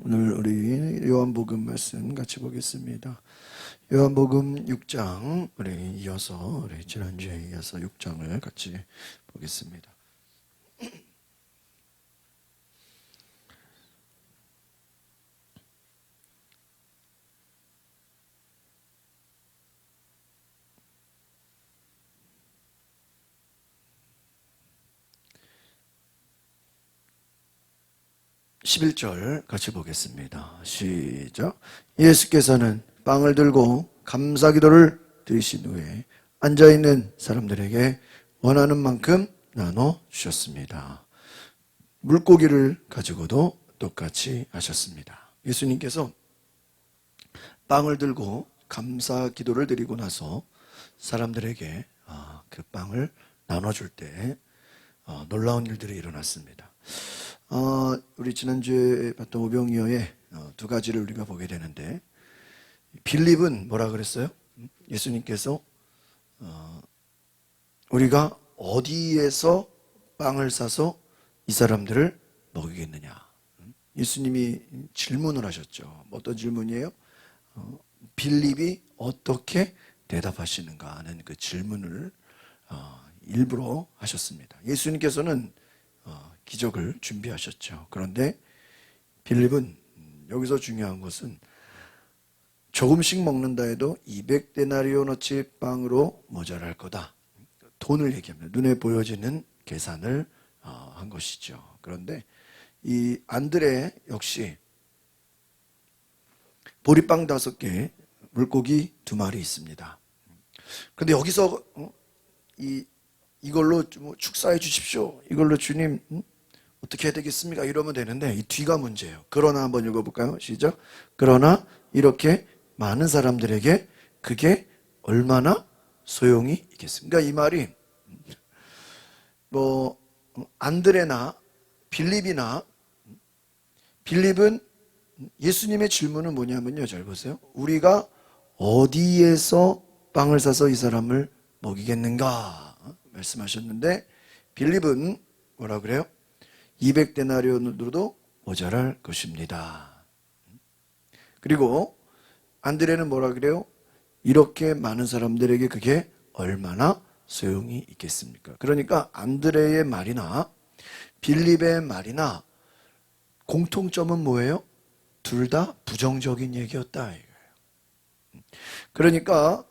오늘 우리 요한복음 말씀 같이 보겠습니다. 요한복음 6장 우리 지난주에 이어서 6장을 같이 보겠습니다. 11절 같이 보겠습니다. 시작. 예수께서는 빵을 들고 감사기도를 드리신 후에 앉아있는 사람들에게 원하는 만큼 나눠 주셨습니다. 물고기를 가지고도 똑같이 하셨습니다. 예수님께서 빵을 들고 감사기도를 드리고 나서 사람들에게 그 빵을 나눠줄 때 놀라운 일들이 일어났습니다. 우리 지난주에 봤던 오병이어의 두 가지를 우리가 보게 되는데, 빌립은 뭐라 그랬어요? 예수님께서 우리가 어디에서 빵을 사서 이 사람들을 먹이겠느냐? 예수님이 질문을 하셨죠. 어떤 질문이에요? 빌립이 어떻게 대답하시는가 하는 그 질문을 일부러 하셨습니다. 예수님께서는 기적을 준비하셨죠. 그런데 빌립은 여기서 중요한 것은 조금씩 먹는다 해도 200데나리온어치 빵으로 모자랄 거다. 돈을 얘기합니다. 눈에 보여지는 계산을 한 것이죠. 그런데 이 안드레 역시 보리빵 5개, 물고기 2마리 있습니다. 그런데 여기서 이걸로 축사해 주십시오. 이걸로 주님 어떻게 해야 되겠습니까? 이러면 되는데 이 뒤가 문제예요. 그러나 한번 읽어볼까요? 시작. 그러나 이렇게 많은 사람들에게 그게 얼마나 소용이 있겠습니까? 그러니까 이 말이 안드레나 빌립은 예수님의 질문은 뭐냐면요. 잘 보세요. 우리가 어디에서 빵을 사서 이 사람을 먹이겠는가 말씀하셨는데, 빌립은 뭐라 그래요? 200데나리온으로도 모자랄 것입니다. 그리고 안드레는 뭐라 그래요? 이렇게 많은 사람들에게 그게 얼마나 소용이 있겠습니까? 그러니까 안드레의 말이나 빌립의 말이나 공통점은 뭐예요? 둘 다 부정적인 얘기였다 이거예요. 그러니까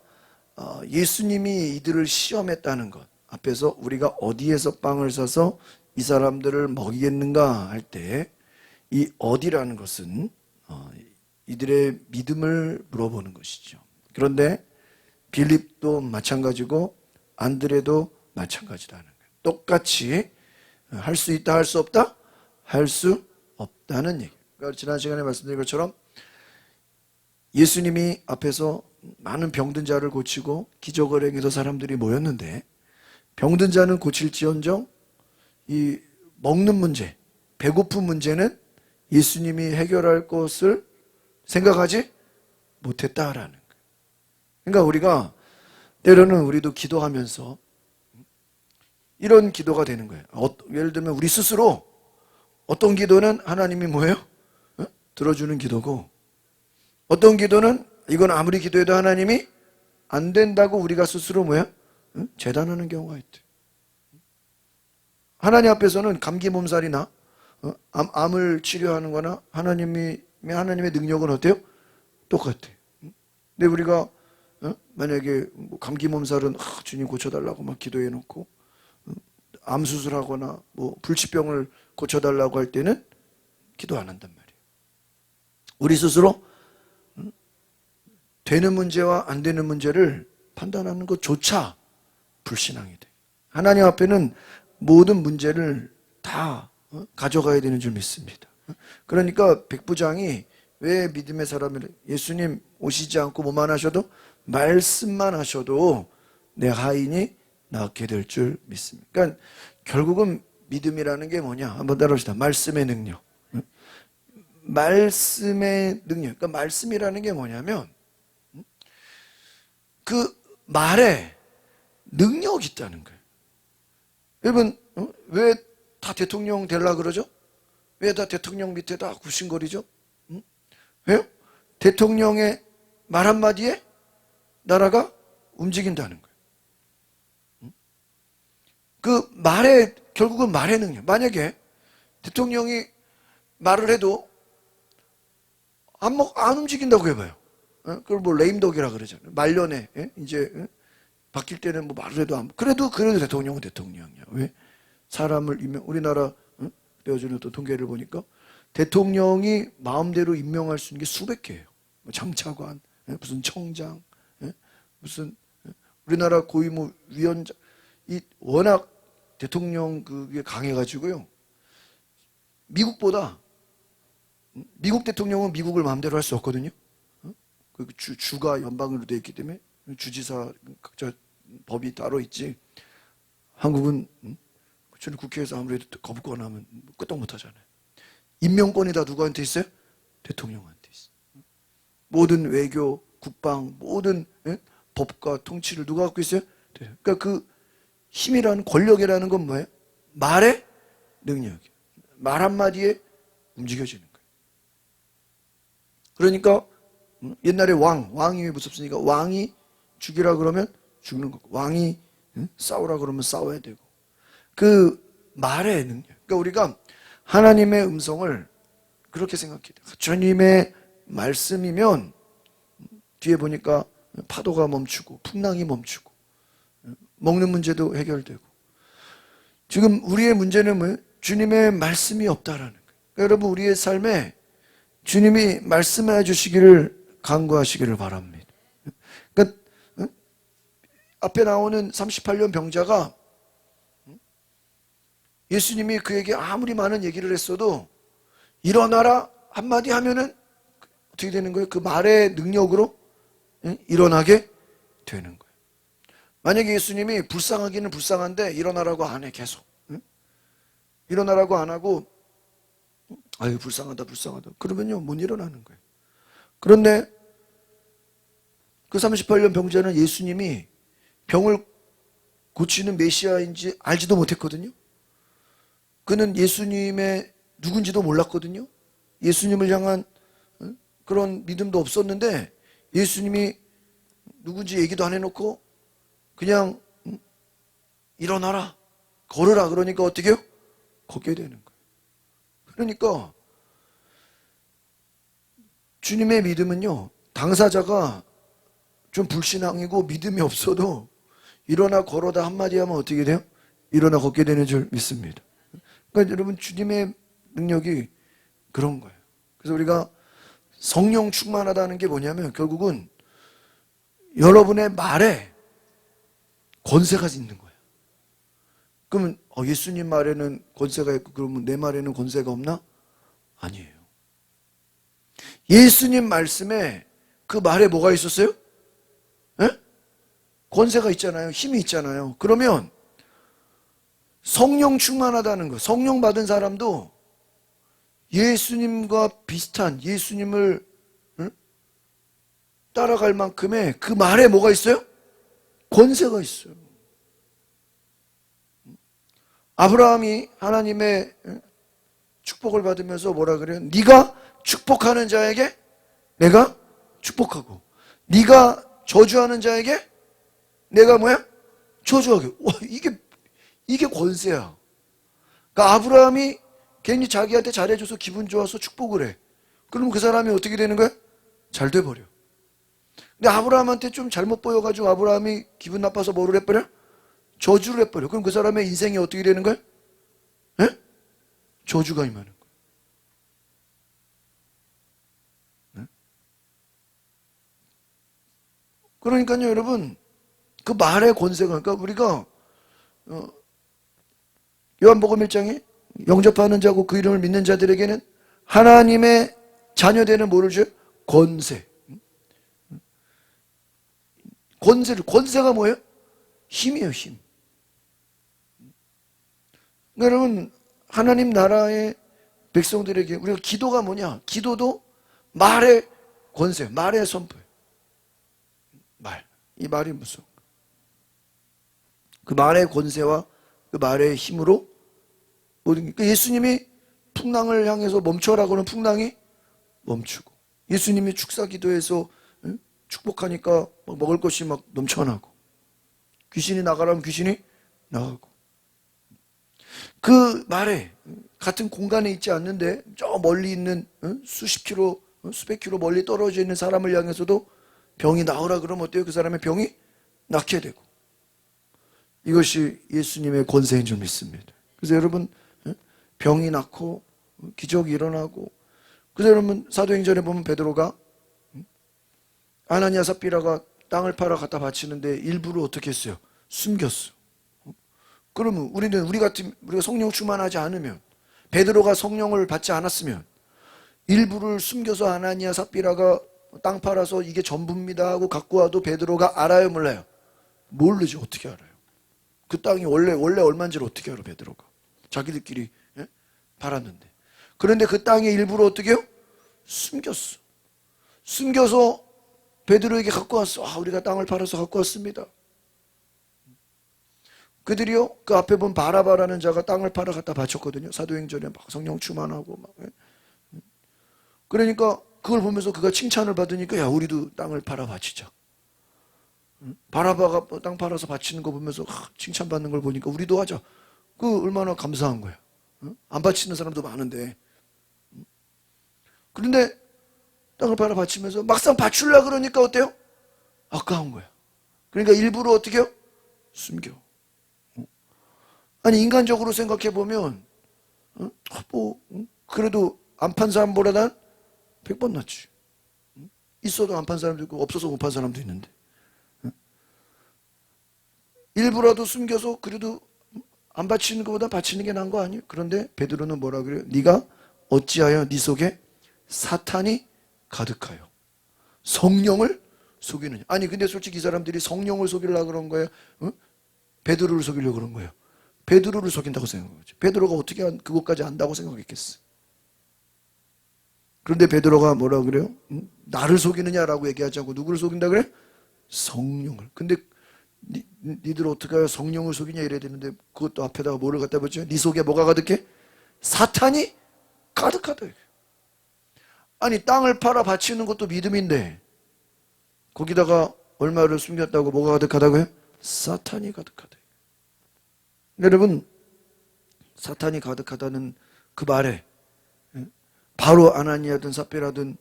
예수님이 이들을 시험했다는 것, 앞에서 우리가 어디에서 빵을 사서 이 사람들을 먹이겠는가 할 때 이 어디라는 것은 이들의 믿음을 물어보는 것이죠. 그런데 빌립도 마찬가지고 안드레도 마찬가지라는 거예요. 똑같이 할 수 있다, 할 수 없다? 할 수 없다는 얘기예요. 그러니까 지난 시간에 말씀드린 것처럼 예수님이 앞에서 많은 병든 자를 고치고 기적을 행해서 사람들이 모였는데, 병든 자는 고칠지언정 이 먹는 문제, 배고픈 문제는 예수님이 해결할 것을 생각하지 못했다라는 거예요. 그러니까 우리가 때로는 우리도 기도하면서 이런 기도가 되는 거예요. 예를 들면 우리 스스로 어떤 기도는 하나님이 뭐예요? 들어주는 기도고, 어떤 기도는 이건 아무리 기도해도 하나님이 안 된다고 우리가 스스로 뭐야? 재단하는 경우가 있대. 하나님 앞에서는 감기 몸살이나 암을 치료하는 거나 하나님의 능력은 어때요? 똑같아. 근데 우리가 만약에 감기 몸살은 주님 고쳐달라고 막 기도해 놓고, 암 수술하거나 불치병을 고쳐달라고 할 때는 기도 안 한단 말이에요. 우리 스스로 되는 문제와 안 되는 문제를 판단하는 것조차 불신앙이 돼. 하나님 앞에는 모든 문제를 다 가져가야 되는 줄 믿습니다. 그러니까 백부장이 왜 믿음의 사람을, 예수님 오시지 않고 뭐만 하셔도, 말씀만 하셔도 내 하인이 낫게 될 줄 믿습니다. 그러니까 결국은 믿음이라는 게 뭐냐? 한번 따라합시다. 말씀의 능력. 말씀의 능력. 그러니까 말씀이라는 게 뭐냐면 그 말에 능력이 있다는 거예요. 여러분, 왜 다 대통령 되려고 그러죠? 왜 다 대통령 밑에 다 굽신거리죠? 왜요? 대통령의 말 한마디에 나라가 움직인다는 거예요. 그 말의, 결국은 말의 능력. 만약에 대통령이 말을 해도 안 움직인다고 해봐요. 그걸 뭐 레임덕이라 그러잖아요. 말년에 이제 바뀔 때는 뭐 말을 해도 그래도 대통령은 대통령이야. 왜? 사람을 우리나라 어제는 또 통계를 보니까 대통령이 마음대로 임명할 수 있는 게 수백 개예요. 뭐 장차관, 무슨 청장, 무슨 우리나라 고위무 위원장, 이 워낙 대통령 그게 강해가지고요. 미국보다 미국 대통령은 미국을 마음대로 할 수 없거든요. 그 주가 연방으로 되어 있기 때문에 주지사 각자 법이 따로 있지. 한국은 저는 국회에서 아무래도 거부권 하면 끄떡 못 하잖아요. 임명권이 다 누구한테 있어요? 대통령한테 있어요. 모든 외교, 국방, 모든 법과 통치를 누가 갖고 있어요? 그러니까 그 힘이라는, 권력이라는 건 뭐예요? 말의 능력이에요. 말 한마디에 움직여지는 거예요. 그러니까 옛날에 왕이 왜 무섭습니까? 왕이 죽이라 그러면 죽는 거고, 왕이 싸우라 그러면 싸워야 되고, 그 말의 능력. 그러니까 우리가 하나님의 음성을 그렇게 생각해야 돼요. 주님의 말씀이면 뒤에 보니까 파도가 멈추고 풍랑이 멈추고 먹는 문제도 해결되고. 지금 우리의 문제는 뭐예요? 주님의 말씀이 없다라는 거예요. 그러니까 여러분, 우리의 삶에 주님이 말씀해 주시기를 간구하시기를 바랍니다. 그러니까 앞에 나오는 38년 병자가 예수님이 그에게 아무리 많은 얘기를 했어도 일어나라 한마디 하면은 어떻게 되는 거예요? 그 말의 능력으로 일어나게 되는 거예요. 만약에 예수님이 불쌍하기는 불쌍한데 일어나라고 안 해, 계속. 일어나라고 안 하고 아유 불쌍하다 그러면요 못 일어나는 거예요. 그런데 그 38년 병자는 예수님이 병을 고치는 메시아인지 알지도 못했거든요. 그는 예수님의 누군지도 몰랐거든요. 예수님을 향한 그런 믿음도 없었는데 예수님이 누군지 얘기도 안 해놓고 그냥 일어나라, 걸으라 그러니까 어떻게 해요? 걷게 되는 거예요. 그러니까 주님의 믿음은요, 당사자가 좀 불신앙이고 믿음이 없어도 일어나 걸어다 한마디 하면 어떻게 돼요? 일어나 걷게 되는 줄 믿습니다. 그러니까 여러분, 주님의 능력이 그런 거예요. 그래서 우리가 성령 충만하다는 게 뭐냐면 결국은 여러분의 말에 권세가 있는 거예요. 그러면 예수님 말에는 권세가 있고 그러면 내 말에는 권세가 없나? 아니에요. 예수님 말씀에 그 말에 뭐가 있었어요? 권세가 있잖아요. 힘이 있잖아요. 그러면 성령 충만하다는 거, 성령 받은 사람도 예수님과 비슷한, 예수님을 따라갈 만큼의 그 말에 뭐가 있어요? 권세가 있어요. 아브라함이 하나님의 축복을 받으면서 뭐라 그래요? 네가 축복하는 자에게 내가 축복하고 네가 저주하는 자에게 내가 뭐야? 저주하게. 와, 이게 권세야. 그러니까 아브라함이 괜히 자기한테 잘해줘서 기분 좋아서 축복을 해. 그러면 그 사람이 어떻게 되는 거야? 잘 돼버려. 근데 아브라함한테 좀 잘못 보여가지고 아브라함이 기분 나빠서 뭐를 해버려? 저주를 해버려. 그럼 그 사람의 인생이 어떻게 되는 거야? 저주가 임하는 거야. 그러니까요, 여러분, 그 말의 권세가, 그러니까 우리가 요한복음 1장에 영접하는 자고 그 이름을 믿는 자들에게는 하나님의 자녀되는 뭐를 줘요? 권세. 권세가 뭐예요? 힘이에요, 힘. 그러니까 여러분, 하나님 나라의 백성들에게 우리가 기도가 뭐냐? 기도도 말의 권세, 말의 선포예요. 이 말이 무슨? 그 말의 권세와 그 말의 힘으로 모든 게. 예수님이 풍랑을 향해서 멈춰라고 하는 풍랑이 멈추고, 예수님이 축사 기도해서 축복하니까 막 먹을 것이 막 넘쳐나고, 귀신이 나가라면 귀신이 나가고. 그 말에 같은 공간에 있지 않는데 저 멀리 있는 수십 킬로, 수백 킬로 멀리 떨어져 있는 사람을 향해서도 병이 나오라 그러면 어때요? 그 사람의 병이 낫게 되고. 이것이 예수님의 권세인 줄 믿습니다. 그래서 여러분, 병이 낫고 기적이 일어나고. 그래서 여러분, 사도행전에 보면 베드로가 아나니아 삽비라가 땅을 팔아 갖다 바치는데 일부를 어떻게 했어요? 숨겼어. 그러면 우리가 성령 충만하지 않으면, 베드로가 성령을 받지 않았으면 일부를 숨겨서 아나니아 삽비라가 땅 팔아서 이게 전부입니다 하고 갖고 와도 베드로가 알아요, 몰라요? 모르지. 어떻게 알아요? 그 땅이 원래 얼마인지를 어떻게 알아, 베드로가? 자기들끼리 팔았는데. 그런데 그 땅의 일부를 어떻게 해요? 숨겼어. 숨겨서 베드로에게 갖고 왔어. 우리가 땅을 팔아서 갖고 왔습니다. 그들이요, 그 앞에 본 바라바라는 자가 땅을 팔아 갖다 바쳤거든요. 사도행전에 막 성령 충만하고 막. 그러니까 그걸 보면서 그가 칭찬을 받으니까, 야, 우리도 땅을 팔아 바치자. 바라바가 땅 팔아서 바치는 거 보면서 칭찬받는 걸 보니까 우리도 하자. 그 얼마나 감사한 거야. 안 바치는 사람도 많은데. 그런데 땅을 팔아 바치면서 막상 바치려고 그러니까 어때요? 아까운 거야. 그러니까 일부러 어떻게 해요? 숨겨. 아니, 인간적으로 생각해 보면 그래도 안 판 사람보다 100번 낫지. 있어도 안 판 사람도 있고 없어서 못 판 사람도 있는데. 일부라도 숨겨서 그래도 안 바치는 것보다 바치는 게 나은 거 아니에요? 그런데 베드로는 뭐라 그래요? 네가 어찌하여 네 속에 사탄이 가득하여 성령을 속이느냐. 아니, 근데 솔직히 이 사람들이 성령을 속이려고 그런 거예요? 베드로를 속이려고 그런 거예요? 베드로를 속인다고 생각하죠. 베드로가 어떻게 그것까지 안다고 생각했겠어? 그런데 베드로가 뭐라 그래요? 나를 속이느냐라고 얘기하지 않고 누구를 속인다 그래? 성령을. 근데 니들 어떻게 해요? 성령을 속이냐 이래야 되는데, 그것도 앞에다가 뭐를 갖다 붙여? 네 속에 뭐가 가득해? 사탄이 가득하다. 아니, 땅을 팔아 바치는 것도 믿음인데 거기다가 얼마를 숨겼다고 뭐가 가득하다고요? 사탄이 가득하다. 여러분, 사탄이 가득하다는 그 말에 바로 아나니아든 삽비라든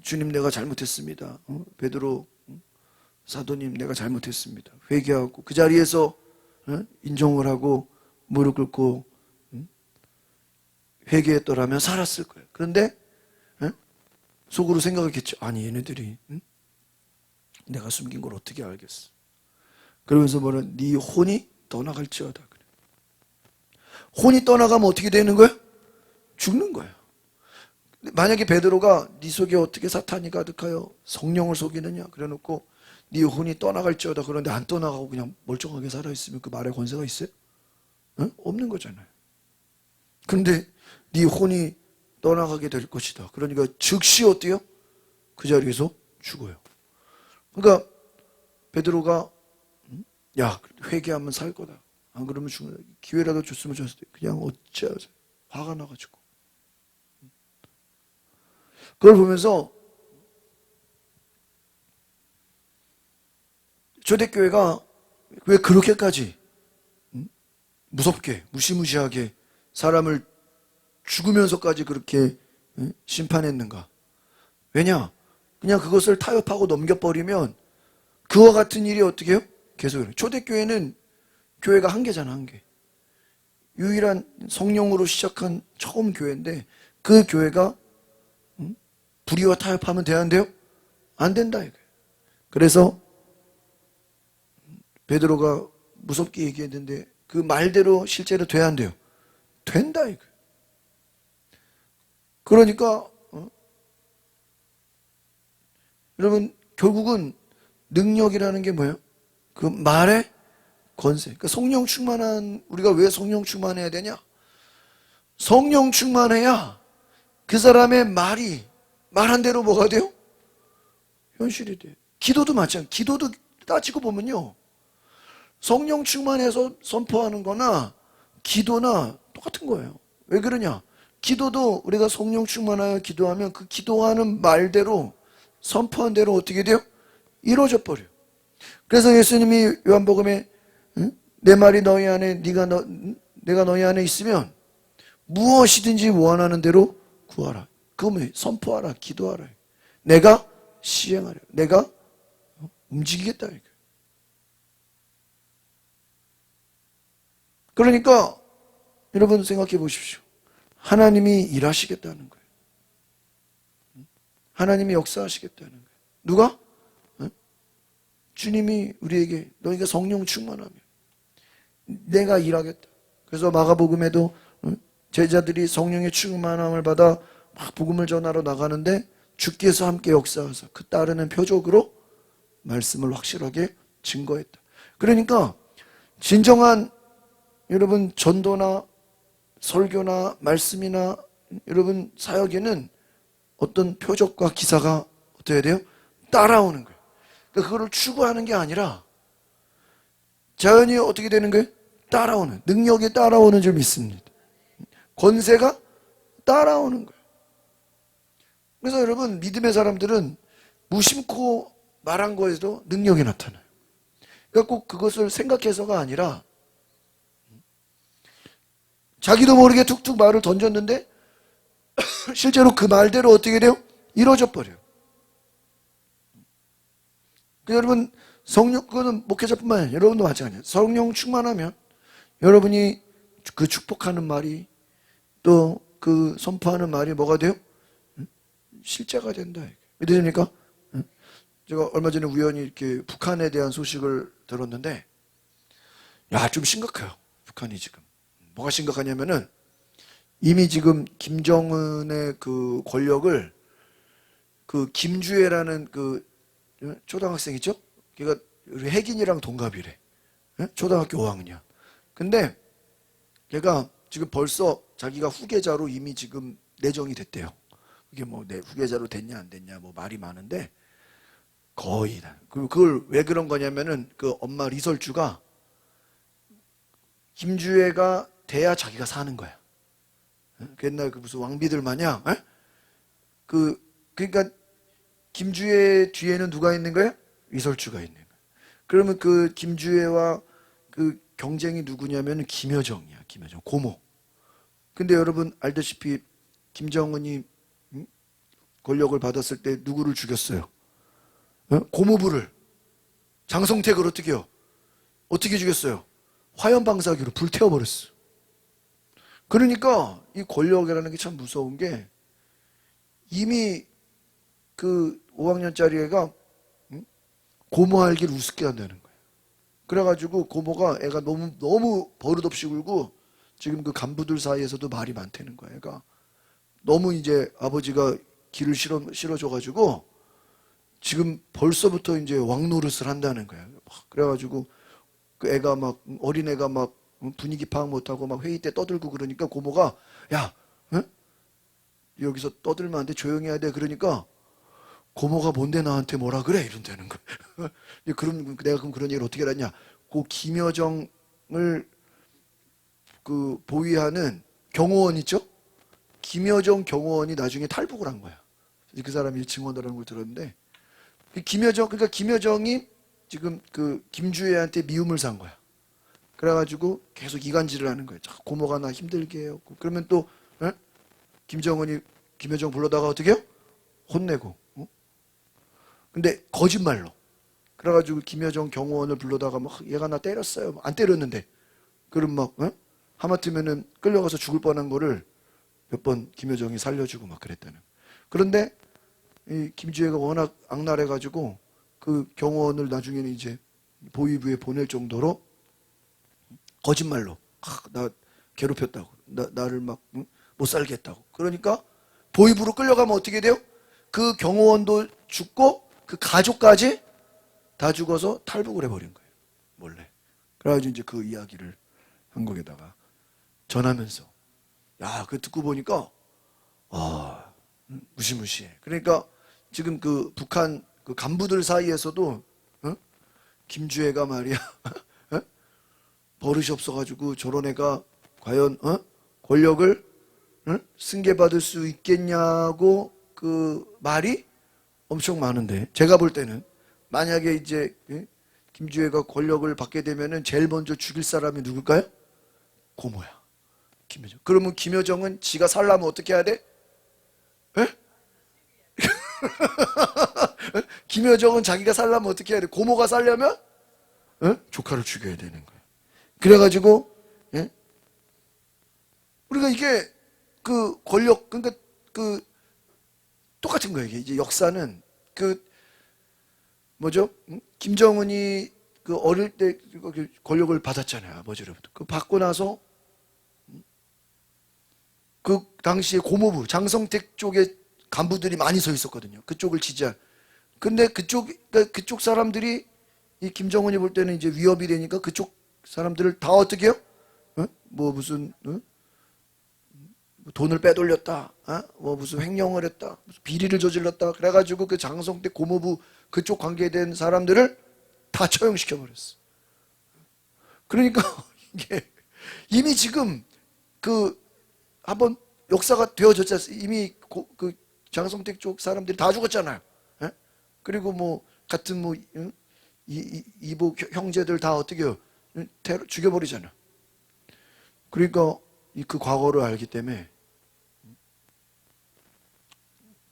주님, 내가 잘못했습니다. 베드로 사도님, 내가 잘못했습니다. 회개하고 그 자리에서 인정을 하고 무릎 꿇고 회개했더라면 살았을 거예요. 그런데 속으로 생각했겠죠. 아니, 얘네들이 내가 숨긴 걸 어떻게 알겠어? 그러면서 뭐는 네 혼이 떠나갈지어다 그래. 혼이 떠나가면 어떻게 되는 거야? 죽는 거야. 만약에 베드로가 네 속에 어떻게 사탄이 가득하여 성령을 속이느냐 그래놓고 네 혼이 떠나갈지어다 그런데 안 떠나가고 그냥 멀쩡하게 살아있으면 그 말에 권세가 있어요? 없는 거잖아요. 그런데 네 혼이 떠나가게 될 것이다. 그러니까 즉시 어때요? 그 자리에서 죽어요. 그러니까 베드로가 야, 회개하면 살 거다. 안 그러면 죽는다. 기회라도 줬으면 줬을 때 그냥 어찌하세요? 화가 나가지고. 그걸 보면서 초대교회가 왜 그렇게까지 무섭게 무시무시하게 사람을 죽으면서까지 그렇게 심판했는가? 왜냐? 그냥 그것을 타협하고 넘겨버리면 그와 같은 일이 어떻게 해요? 계속 일어나요. 초대교회는 교회가 한 개잖아, 한 개. 유일한 성령으로 시작한 처음 교회인데 그 교회가 불의와 타협하면 되는데요? 안 된다 이거예요. 그래서 베드로가 무섭게 얘기했는데 그 말대로 실제로 돼야 안 돼요? 된다 이거예요. 그러니까 여러분, 결국은 능력이라는 게 뭐예요? 그 말의 권세. 그러니까 성령 충만한, 우리가 왜 성령 충만해야 되냐? 성령 충만해야 그 사람의 말이 말한 대로 뭐가 돼요? 현실이 돼요. 기도도 마찬가지. 기도도 따지고 보면요, 성령 충만해서 선포하는 거나 기도나 똑같은 거예요. 왜 그러냐? 기도도 우리가 성령 충만하여 기도하면 그 기도하는 말대로 선포한 대로 어떻게 돼요? 이루어져 버려요. 그래서 예수님이 요한복음에 내 말이 너희 안에 내가 너희 안에 있으면 무엇이든지 원하는 대로 구하라. 그러면 선포하라, 기도하라. 내가 시행하라. 내가 움직이겠다. 그러니까 여러분 생각해 보십시오. 하나님이 일하시겠다는 거예요. 하나님이 역사하시겠다는 거예요. 누가? 주님이 우리에게 너희가 성령 충만하면 내가 일하겠다. 그래서 마가복음에도 제자들이 성령의 충만함을 받아 막 복음을 전하러 나가는데 주께서 함께 역사하사 그 따르는 표적으로 말씀을 확실하게 증거했다. 그러니까 진정한 여러분 전도나 설교나 말씀이나 여러분 사역에는 어떤 표적과 기사가 어떻게 돼요? 따라오는 거예요. 그러니까 그거를 추구하는 게 아니라 자연히 어떻게 되는 거예요? 따라오는, 능력이 따라오는 줄 믿습니다. 권세가 따라오는 거예요. 그래서 여러분 믿음의 사람들은 무심코 말한 거에도 능력이 나타나요. 그러니까 꼭 그것을 생각해서가 아니라 자기도 모르게 툭툭 말을 던졌는데 실제로 그 말대로 어떻게 돼요? 이루어져 버려요. 여러분 성령, 그거는 목회자뿐만 아니라 여러분도 마찬가지예요. 성령 충만하면 여러분이 그 축복하는 말이 또 그 선포하는 말이 뭐가 돼요? 실제가 된다. 믿으십니까? 제가 얼마 전에 우연히 이렇게 북한에 대한 소식을 들었는데, 야, 좀 심각해요. 북한이 지금. 뭐가 심각하냐면은, 이미 지금 김정은의 그 권력을 그 김주애라는 그 초등학생 있죠? 걔가 우리 혜긴이랑 동갑이래. 초등학교 5학년. 근데 걔가 지금 벌써 자기가 후계자로 이미 지금 내정이 됐대요. 그게 뭐 내 후계자로 됐냐 안 됐냐 뭐 말이 많은데 거의 다. 그걸 왜 그런 거냐면은 그 엄마 리설주가 김주애가 돼야 자기가 사는 거야. 옛날 그 무슨 왕비들 마냥 그러니까 김주애 뒤에는 누가 있는 거야? 리설주가 있는 거야. 그러면 그 김주애와 그 경쟁이 누구냐면은 김여정이야. 김여정 고모. 근데 여러분 알다시피 김정은이 권력을 받았을 때 누구를 죽였어요? 고모부를. 장성택을 어떻게 해요? 어떻게 죽였어요? 화염방사기로 불태워버렸어. 그러니까 이 권력이라는 게 참 무서운 게 이미 그 5학년짜리 애가 고모 알기를 우습게 한다는 거예요. 그래가지고 고모가 애가 너무 버릇없이 굴고 지금 그 간부들 사이에서도 말이 많다는 거예요. 애가 너무 이제 아버지가 길을 실어줘가지고 지금 벌써부터 이제 왕노릇을 한다는 거예요. 그래가지고 그 애가 막 어린애가 막 분위기 파악 못하고 막 회의 때 떠들고 그러니까 고모가 야, 여기서 떠들면 안 돼, 조용히 해야 돼. 그러니까 고모가 뭔데 나한테 뭐라 그래 이런다는 거예요. 그럼 내가 그럼 그런 얘기를 어떻게 하냐? 그 김여정을 그 보위하는 경호원 있죠? 김여정 경호원이 나중에 탈북을 한 거야. 그 사람이 증언하라는 걸 들었는데 그러니까 김여정이 지금 그 김주애한테 미움을 산 거야. 그래가지고 계속 이간질을 하는 거예요. 고모가 나 힘들게 해요. 그러면 또 김정은이 김여정 불러다가 어떻게 해요? 혼내고. 근데 거짓말로. 그래가지고 김여정 경호원을 불러다가 막 얘가 나 때렸어요. 안 때렸는데. 그럼 막 하마터면은 끌려가서 죽을 뻔한 거를 몇 번 김여정이 살려주고 막 그랬다는. 그런데 이 김주애가 워낙 악랄해가지고 그 경호원을 나중에는 이제 보위부에 보낼 정도로 거짓말로 나 괴롭혔다고 나를 막 못 살게 했다고. 그러니까 보위부로 끌려가면 어떻게 돼요? 그 경호원도 죽고 그 가족까지 다 죽어서 탈북을 해버린 거예요. 몰래. 그래가지고 이제 그 이야기를 한국에다가 전하면서 야, 그 듣고 보니까 무시무시해. 그러니까 지금 그 북한 그 간부들 사이에서도 김주애가 말이야 버릇이 없어가지고 저런 애가 과연 권력을 응? 승계받을 수 있겠냐고 그 말이 엄청 많은데, 제가 볼 때는 만약에 이제 김주애가 권력을 받게 되면은 제일 먼저 죽일 사람이 누굴까요? 고모야, 김여정. 그러면 김여정은 지가 살려면 어떻게 해야 돼? 에? 김여정은 자기가 살려면 어떻게 해야 돼? 고모가 살려면 조카를 죽여야 되는 거야. 그래가지고 우리가 이게 그 권력, 그러니까 그 똑같은 거예요. 이제 역사는 그 뭐죠? 김정은이 그 어릴 때 권력을 받았잖아요. 아버지로부터. 그 받고 나서 그 당시에 고모부 장성택 쪽에 간부들이 많이 서 있었거든요. 그쪽을 지지한. 근데 그러니까 그쪽 사람들이 이 김정은이 볼 때는 이제 위협이 되니까 그쪽 사람들을 다 어떻게 해요? 뭐 무슨 돈을 빼돌렸다, 뭐 무슨 횡령을 했다, 무슨 비리를 저질렀다. 그래가지고 그 장성택 고모부 그쪽 관계된 사람들을 다 처형시켜 버렸어. 그러니까 이게 이미 지금 그 한번 역사가 되어졌지 않습니까? 이미 그 장성택 쪽 사람들이 다 죽었잖아요. 예? 그리고 뭐 같은 뭐 이복 형제들 다 어떻게 해요? 죽여버리잖아. 그러니까 그 과거를 알기 때문에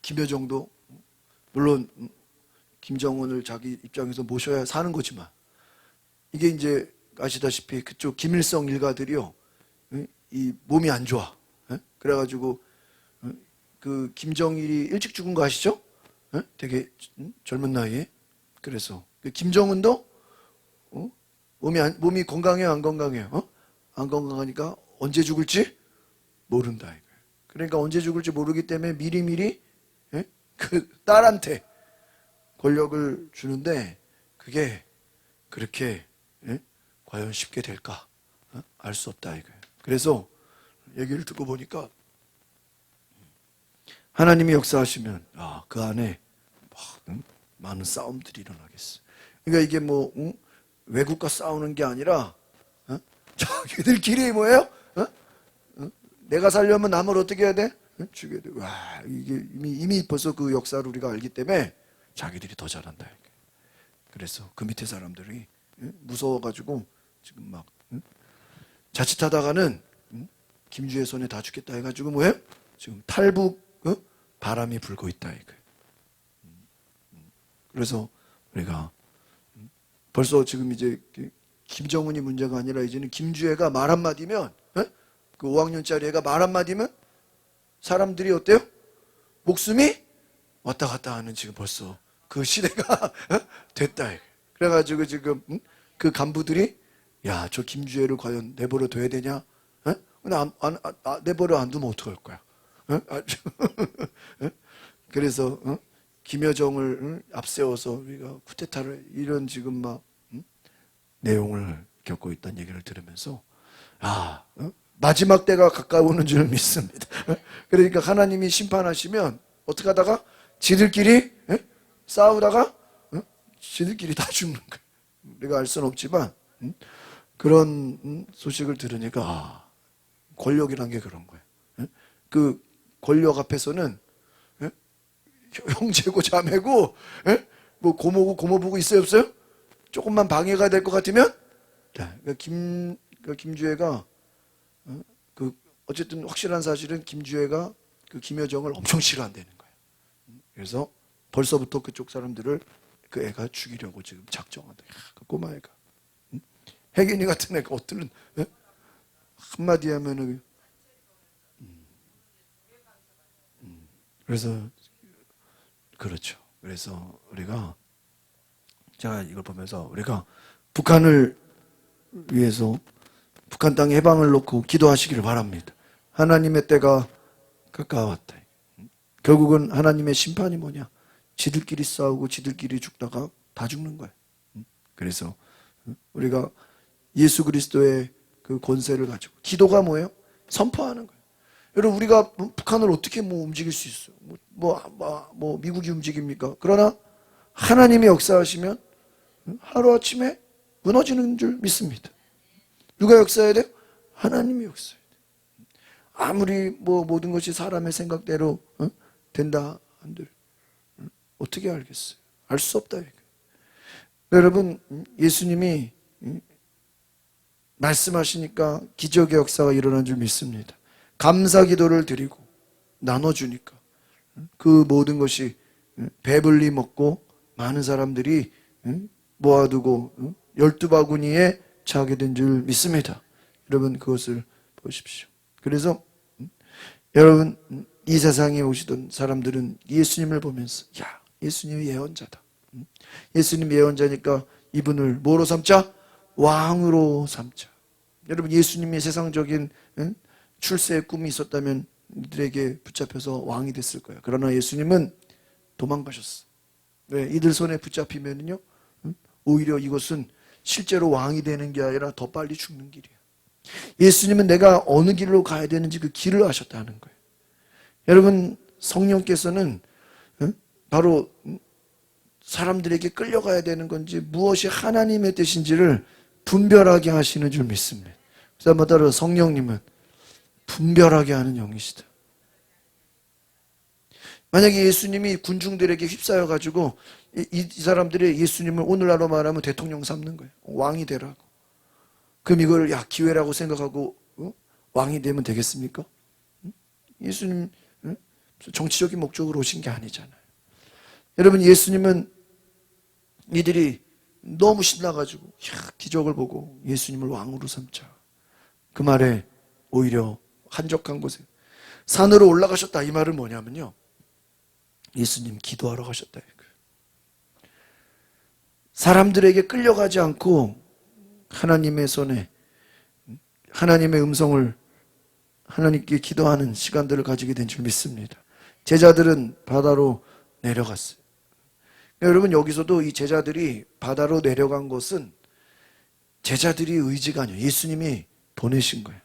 김여정도 물론 김정은을 자기 입장에서 모셔야 사는 거지만, 이게 이제 아시다시피 그쪽 김일성 일가들이요, 이 몸이 안 좋아. 그래가지고 그 김정일이 일찍 죽은 거 아시죠? 되게 젊은 나이에. 그래서 김정은도 몸이 건강해요, 안 건강해요? 안 건강하니까 언제 죽을지 모른다 이거예요. 그러니까 언제 죽을지 모르기 때문에 미리미리 그 딸한테 권력을 주는데, 그게 그렇게 과연 쉽게 될까? 알 수 없다 이거예요. 그래서 얘기를 듣고 보니까 하나님이 역사하시면 그 안에 많은 싸움들이 일어나겠어. 그러니까 이게 뭐 외국과 싸우는 게 아니라 자기들끼리 뭐예요? 내가 살려면 남을 어떻게 해야 돼? 죽여야 돼. 와, 이게 이미 벌써 그 역사를 우리가 알기 때문에 자기들이 더 잘한다. 그래서 그 밑에 사람들이 무서워가지고 지금 막 자칫하다가는 김주애 손에 다 죽겠다 해가지고 뭐예요? 지금 탈북 바람이 불고 있다 이거. 그래서 우리가 벌써 지금 이제 김정은이 문제가 아니라 이제는 김주애가 말 한마디면, 그 5학년짜리 애가 말 한마디면 사람들이 어때요? 목숨이 왔다 갔다 하는 지금 벌써 그 시대가 됐다. 그래가지고 지금 그 간부들이 야, 저 김주애를 과연 내버려 둬야 되냐? 내버려 안 두면 어떡할 거야? 그래서 김여정을 앞세워서 우리가 쿠데타를 이런 지금 막 내용을 겪고 있다는 얘기를 들으면서 마지막 때가 가까우는 줄 믿습니다. 그러니까 하나님이 심판하시면 어떻게 하다가 지들끼리 싸우다가 지들끼리 다 죽는 거예요. 우리가 알 수는 없지만 그런 소식을 들으니까 권력이란 게 그런 거예요. 그 권력 앞에서는 형제고 자매고 뭐 고모고 고모부고 있어요 없어요? 조금만 방해가 될 것 같으면 그러니까 김주애가 어쨌든 확실한 사실은 김주애가 그 김여정을 엄청 싫어한다는 거예요. 그래서 벌써부터 그쪽 사람들을 그 애가 죽이려고 지금 작정한다. 그 꼬마애가 혜균이 같은 애가 어떤 한마디 하면은 그래서 그렇죠. 그래서 우리가 제가 이걸 보면서 우리가 북한을 위해서 북한 땅에 해방을 놓고 기도하시기를 바랍니다. 하나님의 때가 가까웠다. 결국은 하나님의 심판이 뭐냐? 지들끼리 싸우고 지들끼리 죽다가 다 죽는 거예요. 그래서 우리가 예수 그리스도의 그 권세를 가지고 기도가 뭐예요? 선포하는 거예요. 여러분 우리가 북한을 어떻게 움직일 수 있어요? 뭐 미국이 움직입니까? 그러나 하나님이 역사하시면 하루아침에 무너지는 줄 믿습니다. 누가 역사해야 돼요? 하나님이 역사해야 돼요. 아무리 뭐 모든 것이 사람의 생각대로 된다 한들 어떻게 알겠어요? 알 수 없다. 여러분, 예수님이 말씀하시니까 기적의 역사가 일어난 줄 믿습니다. 감사 기도를 드리고 나눠주니까 그 모든 것이 배불리 먹고 많은 사람들이 모아두고 12바구니에 차게 된 줄 믿습니다. 여러분, 그것을 보십시오. 그래서 여러분, 이 세상에 오시던 사람들은 예수님을 보면서 야, 예수님이 예언자다. 예수님 예언자니까 이분을 뭐로 삼자? 왕으로 삼자. 여러분, 예수님이 세상적인 출세의 꿈이 있었다면 이들에게 붙잡혀서 왕이 됐을 거예요. 그러나 예수님은 도망가셨어. 왜? 이들 손에 붙잡히면요, 오히려 이것은 실제로 왕이 되는 게 아니라 더 빨리 죽는 길이에요. 예수님은 내가 어느 길로 가야 되는지 그 길을 아셨다는 거예요. 여러분, 성령께서는 바로 사람들에게 끌려가야 되는 건지 무엇이 하나님의 뜻인지를 분별하게 하시는 줄 믿습니다. 그래서 한번 따라, 성령님은 분별하게 하는 영이시다. 만약에 예수님이 군중들에게 휩싸여가지고 이 사람들이 예수님을 오늘날로 말하면 대통령 삼는 거예요. 왕이 되라고. 그럼 이걸 기회라고 생각하고 왕이 되면 되겠습니까? 예수님 정치적인 목적으로 오신 게 아니잖아요. 여러분, 예수님은 이들이 너무 신나가지고 기적을 보고 예수님을 왕으로 삼자. 그 말에 오히려 한적한 곳에 산으로 올라가셨다. 이 말은 뭐냐면요, 예수님 기도하러 가셨다. 사람들에게 끌려가지 않고 하나님의 손에 하나님의 음성을 하나님께 기도하는 시간들을 가지게 된 줄 믿습니다. 제자들은 바다로 내려갔어요. 여러분, 여기서도 이 제자들이 바다로 내려간 것은 제자들이 의지가 아니에요. 예수님이 보내신 거예요.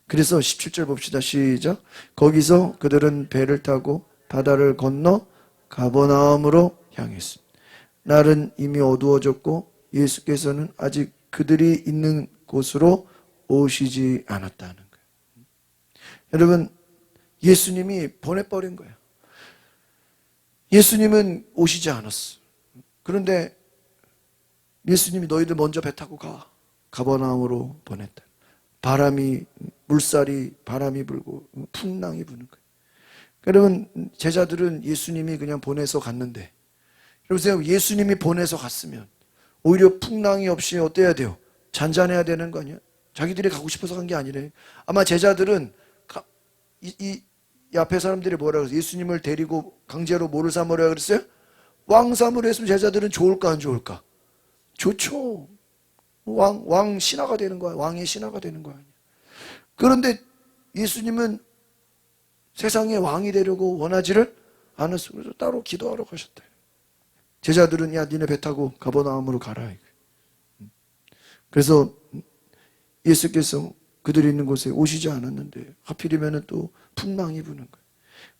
그래서 17절 봅시다. 시작. 거기서 그들은 배를 타고 바다를 건너 가버나움으로 향했습니다. 날은 이미 어두워졌고 예수께서는 아직 그들이 있는 곳으로 오시지 않았다는 거예요. 여러분, 예수님이 보내버린 거예요. 예수님은 오시지 않았어. 그런데 예수님이 너희들 먼저 배 타고 가. 가버나움으로 보냈다. 물살이 바람이 불고 풍랑이 부는 거예요. 여러분, 제자들은 예수님이 그냥 보내서 갔는데, 여러분, 예수님이 보내서 갔으면 오히려 풍랑이 없이 어때야 돼요? 잔잔해야 되는 거 아니야? 자기들이 가고 싶어서 간 게 아니래. 아마 제자들은 이 앞에 사람들이 뭐라 그랬어요? 예수님을 데리고 강제로 뭐를 삼으라 그랬어요? 왕 삼으라 했으면 제자들은 좋을까 안 좋을까? 좋죠. 왕 신하가 되는 거야. 왕의 신하가 되는 거 아니야. 그런데 예수님은 세상에 왕이 되려고 원하지를 않았어. 그래서 따로 기도하러 가셨다. 제자들은 야, 니네 배 타고 가버나움으로 가라. 그래서 예수께서 그들이 있는 곳에 오시지 않았는데 하필이면 또 풍랑이 부는 거예요.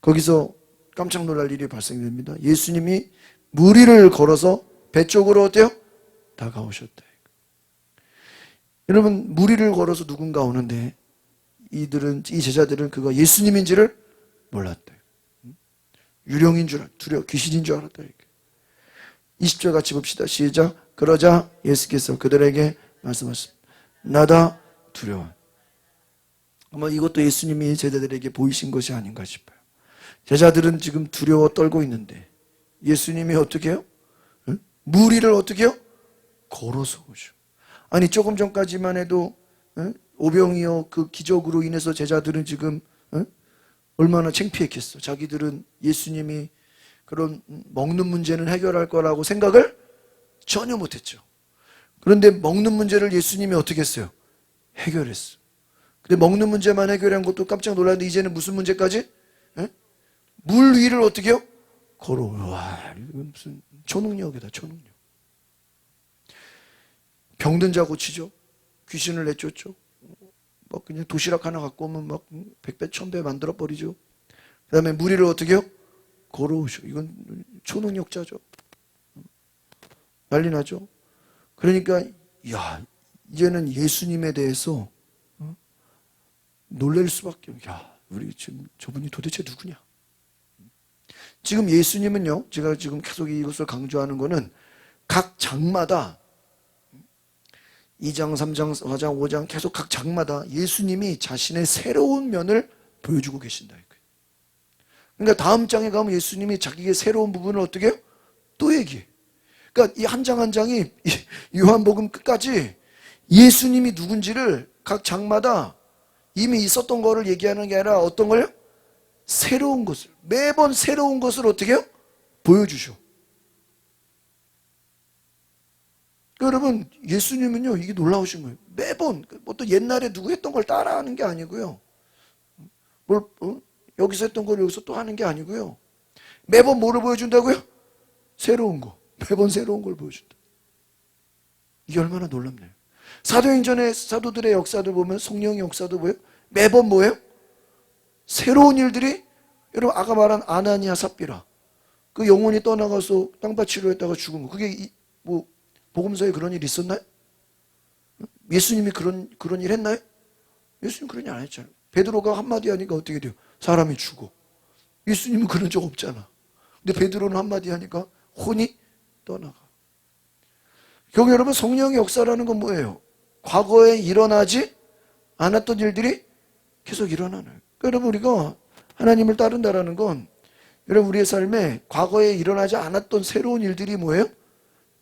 거기서 깜짝 놀랄 일이 발생됩니다. 예수님이 무리를 걸어서 배 쪽으로 어때요? 다가오셨다. 여러분, 무리를 걸어서 누군가 오는데 이 제자들은 그가 예수님인지를 몰랐다. 유령인 줄 알았다. 귀신인 줄 알았다. 20절 같이 봅시다. 시작. 그러자 예수께서 그들에게 말씀하셨습니다. 나다, 두려워. 아마 이것도 예수님이 제자들에게 보이신 것이 아닌가 싶어요. 제자들은 지금 두려워 떨고 있는데 예수님이 어떻게 해요? 무리를 어떻게 해요? 걸어서 오죠. 아니, 조금 전까지만 해도 오병이어 그 기적으로 인해서 제자들은 지금 얼마나 창피했겠어. 자기들은 예수님이 그런 먹는 문제는 해결할 거라고 생각을 전혀 못했죠. 그런데 먹는 문제를 예수님이 어떻게 했어요? 해결했어. 근데 먹는 문제만 해결한 것도 깜짝 놀랐는데 이제는 무슨 문제까지? 물 위를 어떻게 해요? 걸어요. 와, 이건 무슨 초능력이다, 초능력. 병든 자 고치죠. 귀신을 내쫓죠. 막 그냥 도시락 하나 갖고 오면 막 100배, 1000배 만들어버리죠. 그 다음에 무리를 어떻게 해요? 걸어오셔. 이건 초능력자죠. 난리 나죠. 그러니까 이제는 예수님에 대해서 놀랄 수밖에 없어요. 우리 지금 저분이 도대체 누구냐? 지금 예수님은요, 제가 지금 계속 이것을 강조하는 거는 각 장마다 2장, 3장, 4장, 5장 계속 각 장마다 예수님이 자신의 새로운 면을 보여주고 계신다. 그러니까 다음 장에 가면 예수님이 자기의 새로운 부분을 어떻게 해요? 또 얘기해. 그러니까 이 한 장 한 장이 요한복음 끝까지 예수님이 누군지를 각 장마다 이미 있었던 거를 얘기하는 게 아니라 어떤 걸요? 새로운 것을, 매번 새로운 것을 어떻게 해요? 보여주셔. 여러분, 예수님은요, 이게 놀라우신 거예요. 매번, 뭐 또 옛날에 누구 했던 걸 따라하는 게 아니고요. 여기서 했던 걸 여기서 또 하는 게 아니고요. 매번 뭐를 보여준다고요? 새로운 거. 매번 새로운 걸 보여준다. 이게 얼마나 놀랍네요. 사도행전의 사도들의 역사도 보면 성령의 역사도 뭐예요? 매번 뭐예요? 새로운 일들이, 여러분 아까 말한 아나니아 삽비라, 그 영혼이 떠나가서 땅밭 치료했다가 죽은 거, 그게 뭐 복음서에 그런 일 있었나요? 예수님이 그런 일 했나요? 예수님 그런 일 안 했잖아요. 베드로가 한마디 하니까 어떻게 돼요? 사람이 죽어. 예수님은 그런 적 없잖아. 근데 베드로는 한마디 하니까 혼이 떠나가. 결국 여러분, 성령의 역사라는 건 뭐예요? 과거에 일어나지 않았던 일들이 계속 일어나는 거예요. 그러니까 여러분, 우리가 하나님을 따른다라는 건 여러분 우리의 삶에 과거에 일어나지 않았던 새로운 일들이 뭐예요?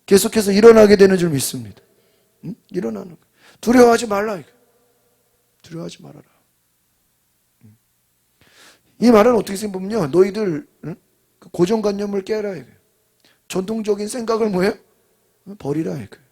계속해서 일어나게 되는 줄 믿습니다. 응? 일어나는 거예요. 두려워하지 말라. 두려워하지 말아라. 이 말은 어떻게 생각하면요, 너희들 그 고정관념을 깨라 이거예요. 전통적인 생각을 뭐예요? 버리라 이거예요.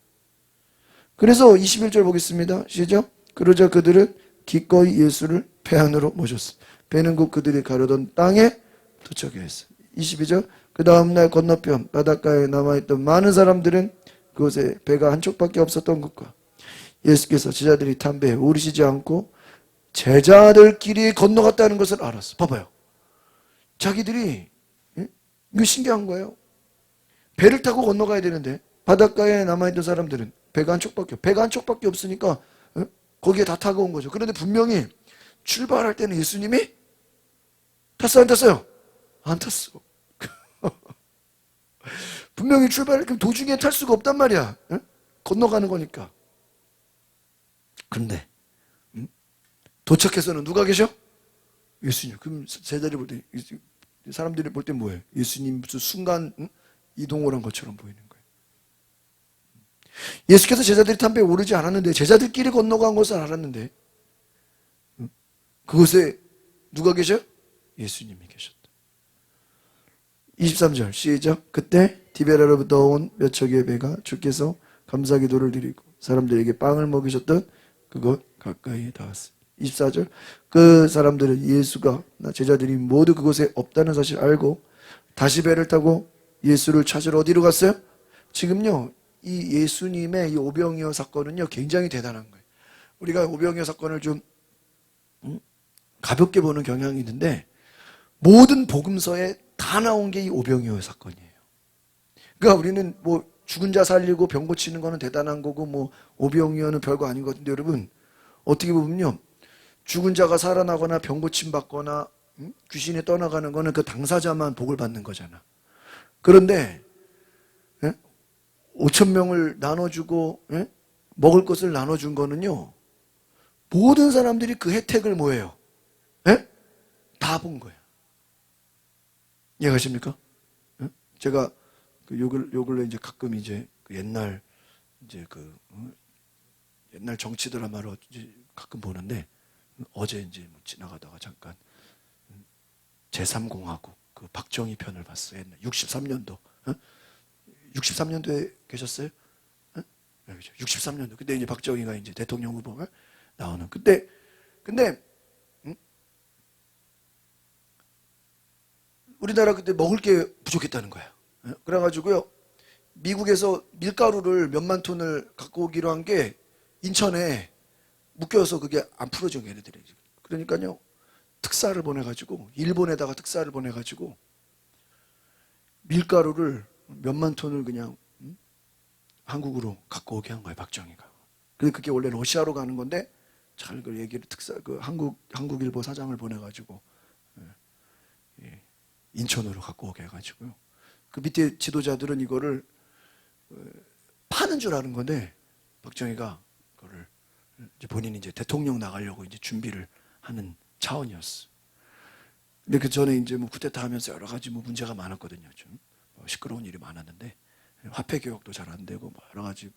그래서 21절 보겠습니다. 시작. 그러자 그들은 기꺼이 예수를 배 안으로 모셨어. 배는 곧 그들이 가려던 땅에 도착했어. 22절. 그 다음날 건너편 바닷가에 남아있던 많은 사람들은 그곳에 배가 한쪽밖에 없었던 것과 예수께서 제자들이 탄 배에 오르시지 않고 제자들끼리 건너갔다는 것을 알았어. 봐봐요. 자기들이, 이거 신기한 거예요. 배를 타고 건너가야 되는데 바닷가에 남아있던 사람들은 배가 한쪽밖에 없으니까 거기에 다 타고 온 거죠. 그런데 분명히 출발할 때는 예수님이 탔어요, 안 탔어요? 안 탔어. 분명히 출발할 때 도중에 탈 수가 없단 말이야. 건너가는 거니까. 그런데 도착해서는 누가 계셔? 예수님. 그럼 제자들이 볼 때, 사람들이 볼 때 뭐예요? 예수님 무슨 순간 이동을 한 것처럼 보이는 거예요. 예수께서 제자들이 탄 배에 오르지 않았는데, 제자들끼리 건너간 것을 알았는데, 그곳에 누가 계셔? 예수님이 계셨다. 23절 시작. 그때 디베라로부터 온 몇 척의 배가 주께서 감사기도를 드리고 사람들에게 빵을 먹이셨던 그곳 가까이 닿았습니다. 24절. 그 사람들은 예수가 제자들이 모두 그곳에 없다는 사실을 알고 다시 배를 타고 예수를 찾으러 어디로 갔어요? 지금요, 이 예수님의 이 오병이어 사건은요 굉장히 대단한 거예요. 우리가 오병이어 사건을 좀 가볍게 보는 경향이 있는데 모든 복음서에 다 나온 게 이 오병이어 사건이에요. 그러니까 우리는 뭐 죽은 자 살리고 병 고치는 거는 대단한 거고 뭐 오병이어는 별거 아닌 것 같은데, 여러분 어떻게 보면요, 죽은 자가 살아나거나 병 고침 받거나 귀신이 떠나가는 거는 그 당사자만 복을 받는 거잖아. 그런데 5천 명을 나눠주고 먹을 것을 나눠준 거는요, 모든 사람들이 그 혜택을 뭐예요? 다 본 거예요. 이해가십니까? 제가 요 근래 이제 가끔 이제 옛날 정치 드라마를 가끔 보는데, 어제 이제 뭐 지나가다가 잠깐 제3공화국 그 박정희 편을 봤어요. 옛날 63년도. 63년도에 계셨어요? 63년도. 그때 이제 박정희가 이제 대통령 후보가 나오는 그때. 근데 우리나라 그때 먹을 게 부족했다는 거예요. 그래가지고요, 미국에서 밀가루를 몇만 톤을 갖고 오기로 한 게 인천에 묶여서 그게 안 풀어진 얘네들이. 그러니까요, 특사를 보내가지고, 일본에다가 특사를 보내가지고 밀가루를 몇만 톤을 그냥 한국으로 갖고 오게 한 거예요, 박정희가. 근데 그게 원래 러시아로 가는 건데 잘 그 얘기를 한국일보 사장을 보내가지고 인천으로 갖고 오게 해가지고요. 그 밑에 지도자들은 이거를 파는 줄 아는 건데 박정희가 그거를 이제 본인이 이제 대통령 나가려고 이제 준비를 하는 차원이었어. 근데 그 전에 이제 뭐 쿠데타 하면서 여러 가지 뭐 문제가 많았거든요. 좀 시끄러운 일이 많았는데 화폐 개혁도 잘 안 되고 뭐 여러 가지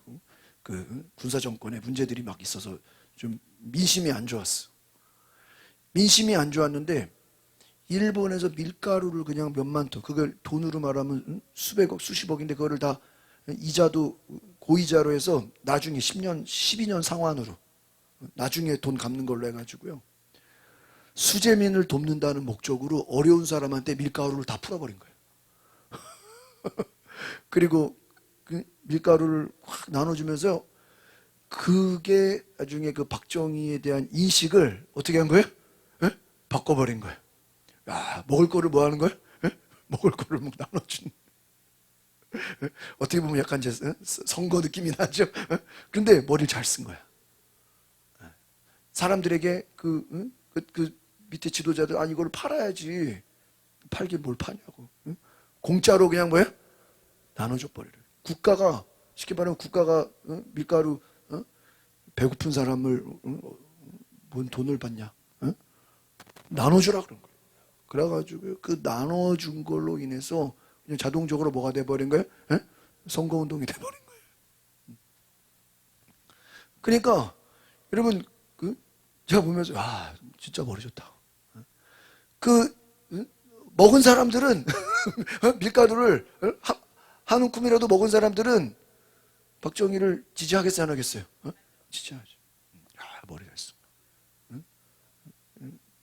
그 군사 정권에 문제들이 막 있어서 좀 민심이 안 좋았어. 민심이 안 좋았는데 일본에서 밀가루를 그냥 몇만 톤, 그걸 돈으로 말하면 수백억, 수십억인데 그거를 다 이자도 고이자로 해서 나중에 10년, 12년 상환으로 나중에 돈 갚는 걸로 해가지고요. 수재민을 돕는다는 목적으로 어려운 사람한테 밀가루를 다 풀어버린 거예요. 그리고 그 밀가루를 확 나눠주면서 그게 나중에 그 박정희에 대한 인식을 어떻게 한 거예요? 에? 바꿔버린 거예요. 야, 먹을 거를 뭐 하는 거예요? 에? 먹을 거를 막 나눠준. 어떻게 보면 약간 이제 선거 느낌이 나죠. 그런데 머리를 잘 쓴 거야. 사람들에게 그 밑에 지도자들 아니 이걸 팔아야지. 팔긴 뭘 파냐고. 공짜로 그냥 뭐야? 나눠줘 버리래. 국가가 쉽게 말하면 국가가 밀가루 배고픈 사람을 뭔 돈을 받냐? 나눠주라 그런 거예요. 그래가지고 그 나눠준 걸로 인해서 그냥 자동적으로 뭐가 돼버린 거예요? 선거운동이 돼버린 거예요. 그러니까 여러분 제가 보면서 진짜 머리 좋다. 먹은 사람들은 밀가루를 한 움큼이라도 먹은 사람들은 박정희를 지지하겠어요, 안 하겠어요? 지지하죠. 머리 잘 써.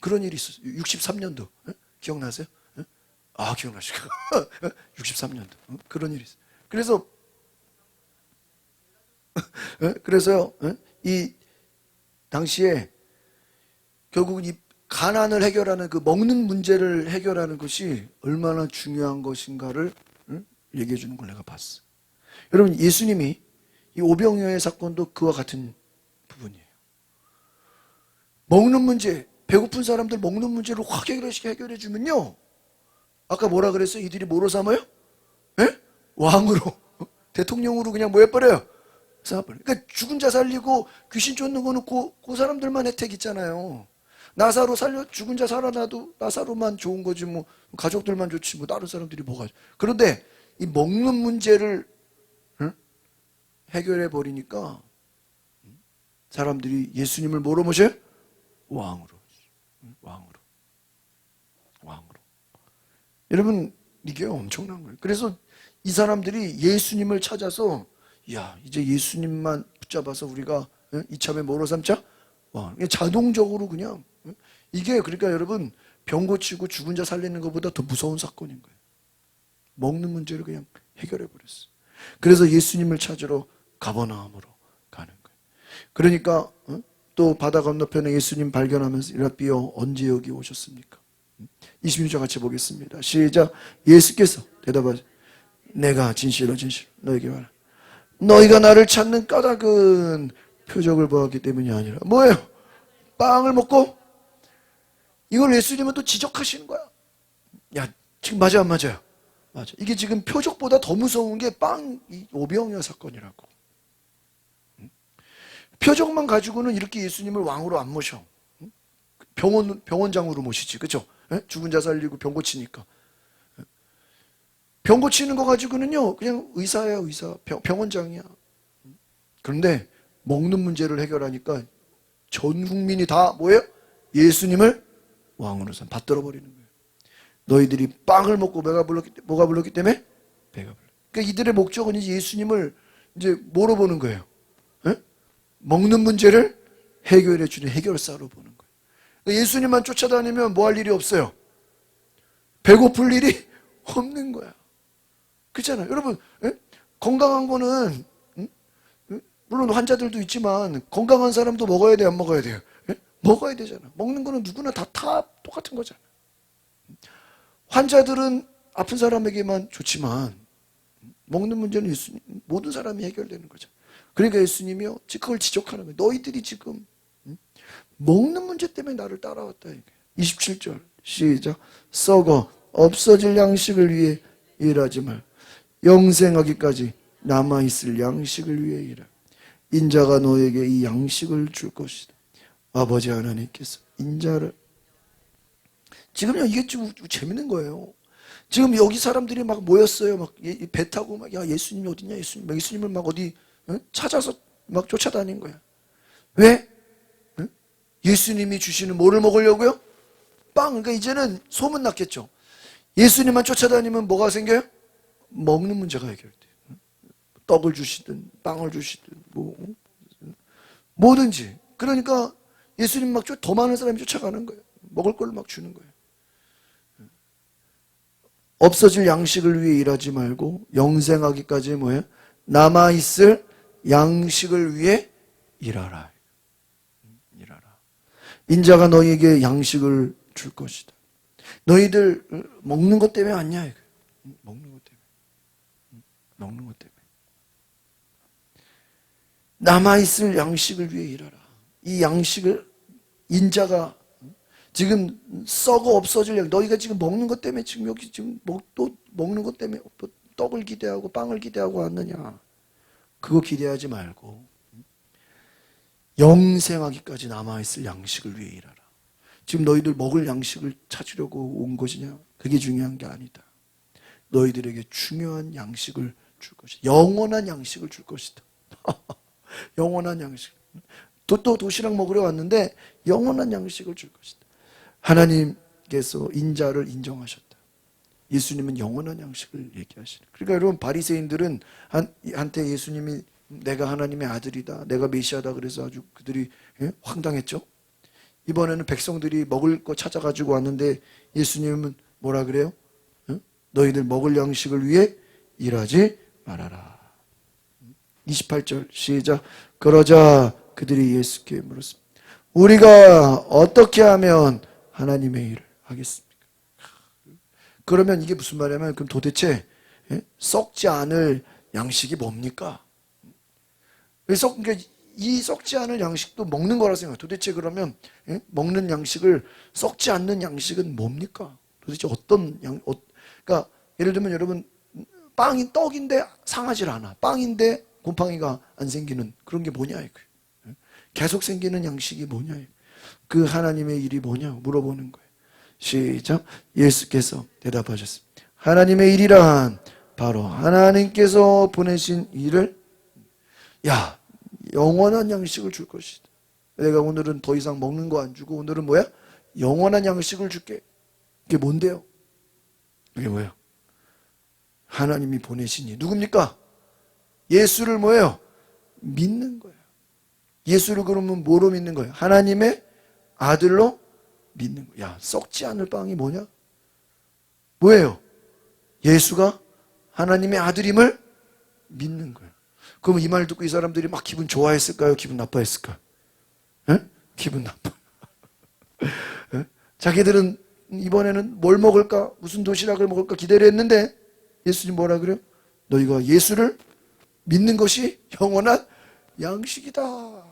그런 일이 있었어요. 63년도 기억나세요? 기억나시고 63년도 그런 일이 있어요. 그래서요 이 당시에 결국은 이 가난을 해결하는 그 먹는 문제를 해결하는 것이 얼마나 중요한 것인가를 얘기해 주는 걸 내가 봤어. 여러분 예수님이 이 오병이어의 사건도 그와 같은 부분이에요. 먹는 문제, 배고픈 사람들 먹는 문제를 확 해결해 주면요. 아까 뭐라 그랬어요? 이들이 뭐로 삼아요? 왕으로 대통령으로 그냥 뭐 해버려요? 삼아버려요. 그러니까 죽은 자 살리고 귀신 쫓는 거는 그 사람들만 혜택 있잖아요. 나사로 살려 죽은 자 살아나도 나사로만 좋은 거지 뭐 가족들만 좋지 뭐 다른 사람들이 뭐가. 그런데 이 먹는 문제를 해결해 버리니까 사람들이 예수님을 뭐로 모셔요? 왕으로. 여러분 이게 엄청난 거예요. 그래서 이 사람들이 예수님을 찾아서 이제 예수님만 붙잡아서 우리가 이참에 뭐로 삼자? 자동적으로 그냥 이게 그러니까 여러분 병 고치고 죽은 자 살리는 것보다 더 무서운 사건인 거예요. 먹는 문제를 그냥 해결해 버렸어요. 그래서 예수님을 찾으러 가버나움으로 가는 거예요. 그러니까 또 바다 건너편에 예수님 발견하면서 라비어 언제 여기 오셨습니까? 26절 같이 보겠습니다. 시작. 예수께서 대답하시되 내가 진실로 너에게 말하노라. 너희가 나를 찾는 까닭은 표적을 보았기 때문이 아니라 뭐예요? 빵을 먹고 이걸 예수님은 또 지적하시는 거야. 지금 맞아 안 맞아요? 맞아. 이게 지금 표적보다 더 무서운 게 이 오병이어 사건이라고. 표적만 가지고는 이렇게 예수님을 왕으로 안 모셔. 병원장으로 모시지, 그렇죠? 죽은 자 살리고 병 고치니까. 병 고치는 거 가지고는요, 그냥 의사야, 의사. 병원장이야. 그런데 먹는 문제를 해결하니까 전 국민이 다 뭐예요? 예수님을 왕으로 받들어 버리는 거예요. 너희들이 빵을 먹고 뭐가 불렀기 때문에? 배가 불렀. 그러니까 이들의 목적은 이제 예수님을 이제 뭐로 보는 거예요? 먹는 문제를 해결해 주는 해결사로 보는 거예요. 그러니까 예수님만 쫓아다니면 뭐 할 일이 없어요? 배고플 일이 없는 거야. 그렇잖아요. 여러분, 건강한 거는 물론 환자들도 있지만 건강한 사람도 먹어야 돼요, 안 먹어야 돼요? 먹어야 되잖아. 먹는 거는 누구나 다 똑같은 거잖아. 환자들은 아픈 사람에게만 좋지만 먹는 문제는 예수님, 모든 사람이 해결되는 거죠. 그러니까 예수님이요, 그걸 지적하는 거예요. 너희들이 지금 먹는 문제 때문에 나를 따라왔다. 27절 시작. 썩어 없어질 양식을 위해 일하지 말. 영생하기까지 남아있을 양식을 위해 일하. 인자가 너에게 이 양식을 줄 것이다. 아버지 하나님께서 인자를, 지금요 이게 좀 재밌는 거예요. 지금 여기 사람들이 막 모였어요. 막 배 타고 막, 야 예수님이 어딨냐, 예수님을 막 어디 찾아서 막 쫓아다닌 거야. 왜? 예수님이 주시는 뭐를 먹으려고요? 빵. 그러니까 이제는 소문 났겠죠. 예수님만 쫓아다니면 뭐가 생겨요? 먹는 문제가 해결돼요. 떡을 주시든 빵을 주시든 뭐든지. 그러니까 예수님 막 더 많은 사람이 쫓아가는 거예요. 먹을 걸 막 주는 거예요. 없어질 양식을 위해 일하지 말고 영생하기까지 뭐예요? 남아있을 양식을 위해 일하라. 일하라. 인자가 너희에게 양식을 줄 것이다. 너희들 먹는 것 때문에 왔냐? 먹는 것 때문에. 먹는 것 때문에. 남아있을 양식을 위해 일하라. 이 양식을 인자가 지금 썩어 없어질 양, 너희가 지금 먹는 것 때문에 지금 여기 지금 또 먹는 것 때문에 떡을 기대하고 빵을 기대하고 왔느냐? 그거 기대하지 말고 영생하기까지 남아있을 양식을 위해 일하라. 지금 너희들 먹을 양식을 찾으려고 온 것이냐? 그게 중요한 게 아니다. 너희들에게 중요한 양식을 줄 것이다. 영원한 양식을 줄 것이다. 영원한 양식. 또 도시락 먹으러 왔는데 영원한 양식을 줄 것이다. 하나님께서 인자를 인정하셨다. 예수님은 영원한 양식을 얘기하시는. 그러니까 여러분 바리새인들은 한때 예수님이 내가 하나님의 아들이다, 내가 메시아다 그래서 아주 그들이 황당했죠. 이번에는 백성들이 먹을 거 찾아가지고 왔는데 예수님은 뭐라 그래요? 너희들 먹을 양식을 위해 일하지 말아라. 28절 시작. 그러자 그들이 예수께 물었습니다. 우리가 어떻게 하면 하나님의 일을 하겠습니까? 그러면 이게 무슨 말이냐면 그럼 도대체 썩지 않을 양식이 뭡니까? 그러니까 이 썩지 않을 양식도 먹는 거라 생각해요. 도대체 그러면 먹는 양식을 썩지 않는 양식은 뭡니까? 도대체 어떤 그러니까 예를 들면 여러분 빵이 떡인데 상하질 않아. 빵인데 곰팡이가 안 생기는 그런 게 뭐냐 이거예요. 계속 생기는 양식이 뭐냐 이거예요. 그 하나님의 일이 뭐냐 물어보는 거예요. 시작. 예수께서 대답하셨습니다. 하나님의 일이란 바로 하나님께서 보내신 일을 영원한 양식을 줄 것이다. 내가 오늘은 더 이상 먹는 거 안 주고 오늘은 뭐야? 영원한 양식을 줄게. 그게 뭔데요? 그게 뭐예요? 하나님이 보내신 일. 누굽니까? 예수를 뭐예요? 믿는 거예요. 예수를 그러면 뭐로 믿는 거예요? 하나님의 아들로 믿는 거예요. 야, 썩지 않을 빵이 뭐냐? 뭐예요? 예수가 하나님의 아들임을 믿는 거예요. 그럼 이 말 듣고 이 사람들이 막 기분 좋아했을까요? 기분 나빠했을까요? 기분 나빠. 자기들은 이번에는 뭘 먹을까? 무슨 도시락을 먹을까? 기대를 했는데 예수님 뭐라 그래요? 너희가 예수를 믿는 것이 영원한 양식이다.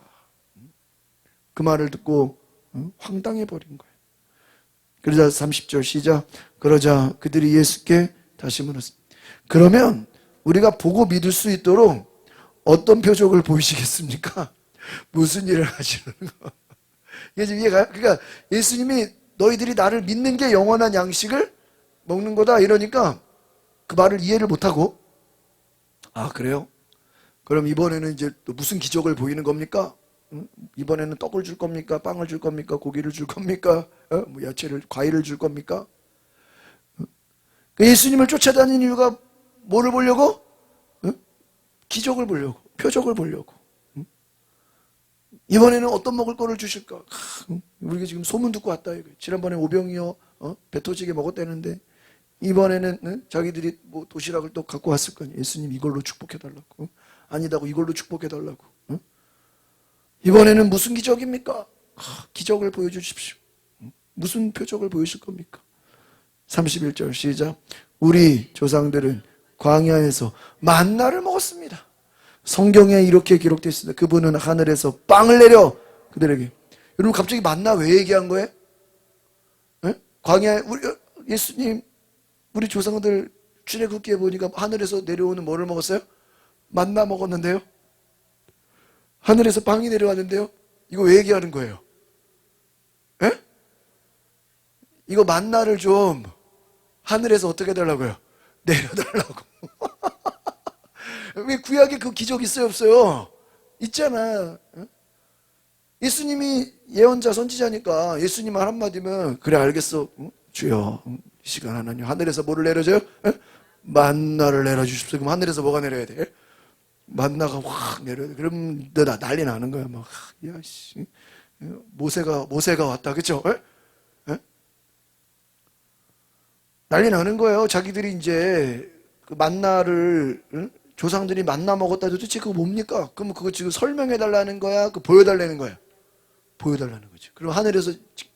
그 말을 듣고 황당해버린 거예요. 그러자 30절 시작. 그러자 그들이 예수께 다시 물었습니다. 그러면 우리가 보고 믿을 수 있도록 어떤 표적을 보이시겠습니까? 무슨 일을 하시는 거? 이게 지금 이해가요? 그러니까 예수님이 너희들이 나를 믿는 게 영원한 양식을 먹는 거다 이러니까 그 말을 이해를 못하고 그래요? 그럼 이번에는 이제 또 무슨 기적을 보이는 겁니까? 이번에는 떡을 줄 겁니까? 빵을 줄 겁니까? 고기를 줄 겁니까? 뭐 야채를, 과일을 줄 겁니까? 예수님을 쫓아다니는 이유가 뭐를 보려고? 기적을 보려고, 표적을 보려고. 이번에는 어떤 먹을 거를 주실까? 우리가 지금 소문 듣고 왔다. 지난번에 오병이어 배 터지게 먹었다는데 이번에는 자기들이 뭐 도시락을 또 갖고 왔을 거니 예수님 이걸로 축복해달라고. 아니다고 이걸로 축복해달라고. 이번에는 무슨 기적입니까? 기적을 보여주십시오. 무슨 표적을 보여줄 겁니까? 31절 시작. 우리 조상들은 광야에서 만나를 먹었습니다. 성경에 이렇게 기록되어 있습니다. 그분은 하늘에서 빵을 내려 그들에게. 여러분 갑자기 만나 왜 얘기한 거예요? 예? 광야 예수님 우리 조상들 출애굽기에 보니까 하늘에서 내려오는 뭐를 먹었어요? 만나 먹었는데요. 하늘에서 빵이 내려왔는데요. 이거 왜 얘기하는 거예요? 예? 이거 만나를 좀 하늘에서 어떻게 해달라고요? 내려달라고. 왜 구약에 그 기적 있어요 없어요? 있잖아. 예수님이 예언자 선지자니까 예수님 말 한마디면 그래 알겠어. 주여 이 시간 하나님 하늘에서 뭐를 내려줘요? 만나를 내려주십시오. 그럼 하늘에서 뭐가 내려야 돼? 만나가 확 내려야 돼. 그럼 너 난리 나는 거야. 막 야씨 모세가 왔다 그쵸? 난리 나는 거예요. 자기들이 이제 그 만나를 조상들이 만나 먹었다 도대체 그거 뭡니까? 그러면 그거 지금 설명해 달라는 거야? 그 보여달라는 거야? 보여달라는 거지. 그럼 하늘에서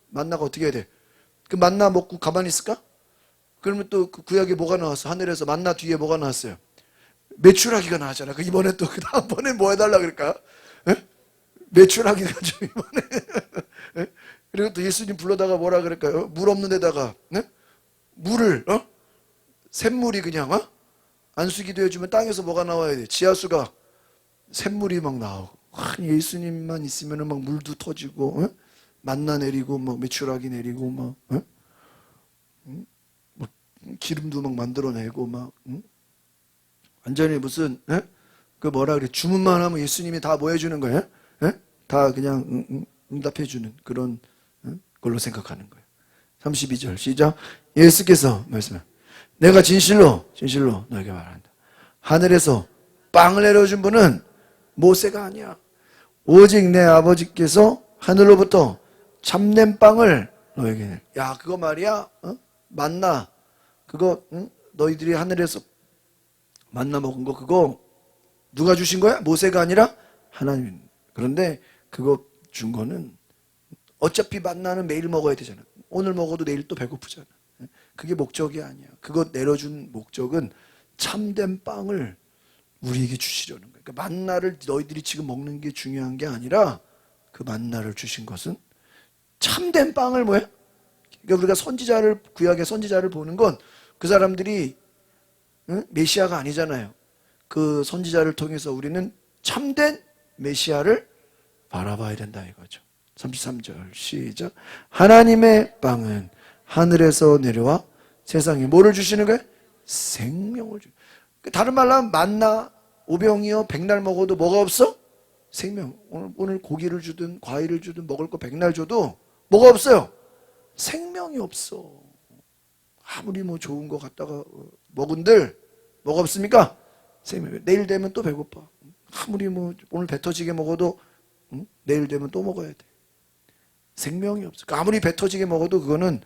만나가 어떻게 해야 돼? 그 만나 먹고 가만히 있을까? 그러면 또 그 구약에 뭐가 나왔어? 하늘에서 만나 뒤에 뭐가 나왔어요? 메추라기가 나왔잖아. 그 이번에 또 그 다음번에 뭐 해달라 그럴까? 메추라기가 좀 이번에 그리고 또 예수님 불러다가 뭐라 그럴까요? 물 없는 데다가 물을 샘물이 그냥 안수기도 해주면 땅에서 뭐가 나와야 돼? 지하수가 샘물이 막 나오고 예수님만 있으면 막 물도 터지고 만나 내리고 막 메추라기 내리고 막 뭐 기름도 막 만들어내고 막 완전히 무슨 그 뭐라 그래 주문만 하면 예수님이 다 뭐 해주는 거예요? 다 그냥 응답해주는 그런 걸로 생각하는 거예요. 32절 시작. 예수께서 말씀해 내가 진실로 너에게 말한다. 하늘에서 빵을 내려준 분은 모세가 아니야. 오직 내 아버지께서 하늘로부터 참된 빵을 너에게 내. 야 그거 말이야 만나 그거 너희들이 하늘에서 만나 먹은 거 그거 누가 주신 거야? 모세가 아니라 하나님. 그런데 그거 준 거는 어차피 만나는 매일 먹어야 되잖아. 오늘 먹어도 내일 또 배고프잖아. 그게 목적이 아니야. 그거 내려준 목적은 참된 빵을 우리에게 주시려는 거야. 그러니까 만나를 너희들이 지금 먹는 게 중요한 게 아니라 그 만나를 주신 것은 참된 빵을 뭐야? 그러니까 우리가 선지자를 구약의 선지자를 보는 건 그 사람들이 메시아가 아니잖아요. 그 선지자를 통해서 우리는 참된 메시아를 바라봐야 된다 이거죠. 33절 시작. 하나님의 빵은 하늘에서 내려와 세상에 뭐를 주시는 거예요? 생명을 주. 다른 말로 하면 만나 오병이어 백날 먹어도 뭐가 없어? 생명. 오늘 고기를 주든 과일을 주든 먹을 거 백날 줘도 뭐가 없어요? 생명이 없어. 아무리 뭐 좋은 거 갖다가 먹은들 뭐가 없습니까? 생명. 내일 되면 또 배고파. 아무리 뭐 오늘 배 터지게 먹어도 내일 되면 또 먹어야 돼. 생명이 없어. 아무리 배 터지게 먹어도 그거는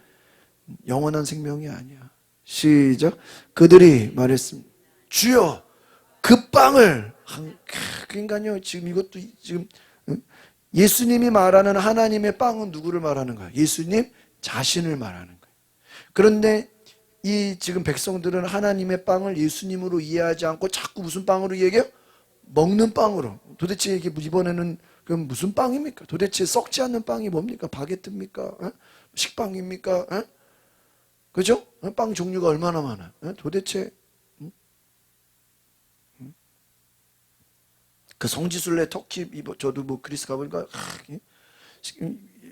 영원한 생명이 아니야. 시작. 그들이 말했습니다. 주여 그 빵을 그러니까요 지금 이것도 지금 예수님이 말하는 하나님의 빵은 누구를 말하는 거야? 예수님 자신을 말하는 거야. 그런데 이 지금 백성들은 하나님의 빵을 예수님으로 이해하지 않고 자꾸 무슨 빵으로 얘기해요? 먹는 빵으로. 도대체 이게 이번에는 그럼 무슨 빵입니까? 도대체 썩지 않는 빵이 뭡니까? 바게트입니까? 식빵입니까? 그죠? 빵 종류가 얼마나 많아? 도대체 그 성지순례 터키 저도 뭐 그리스 가보니까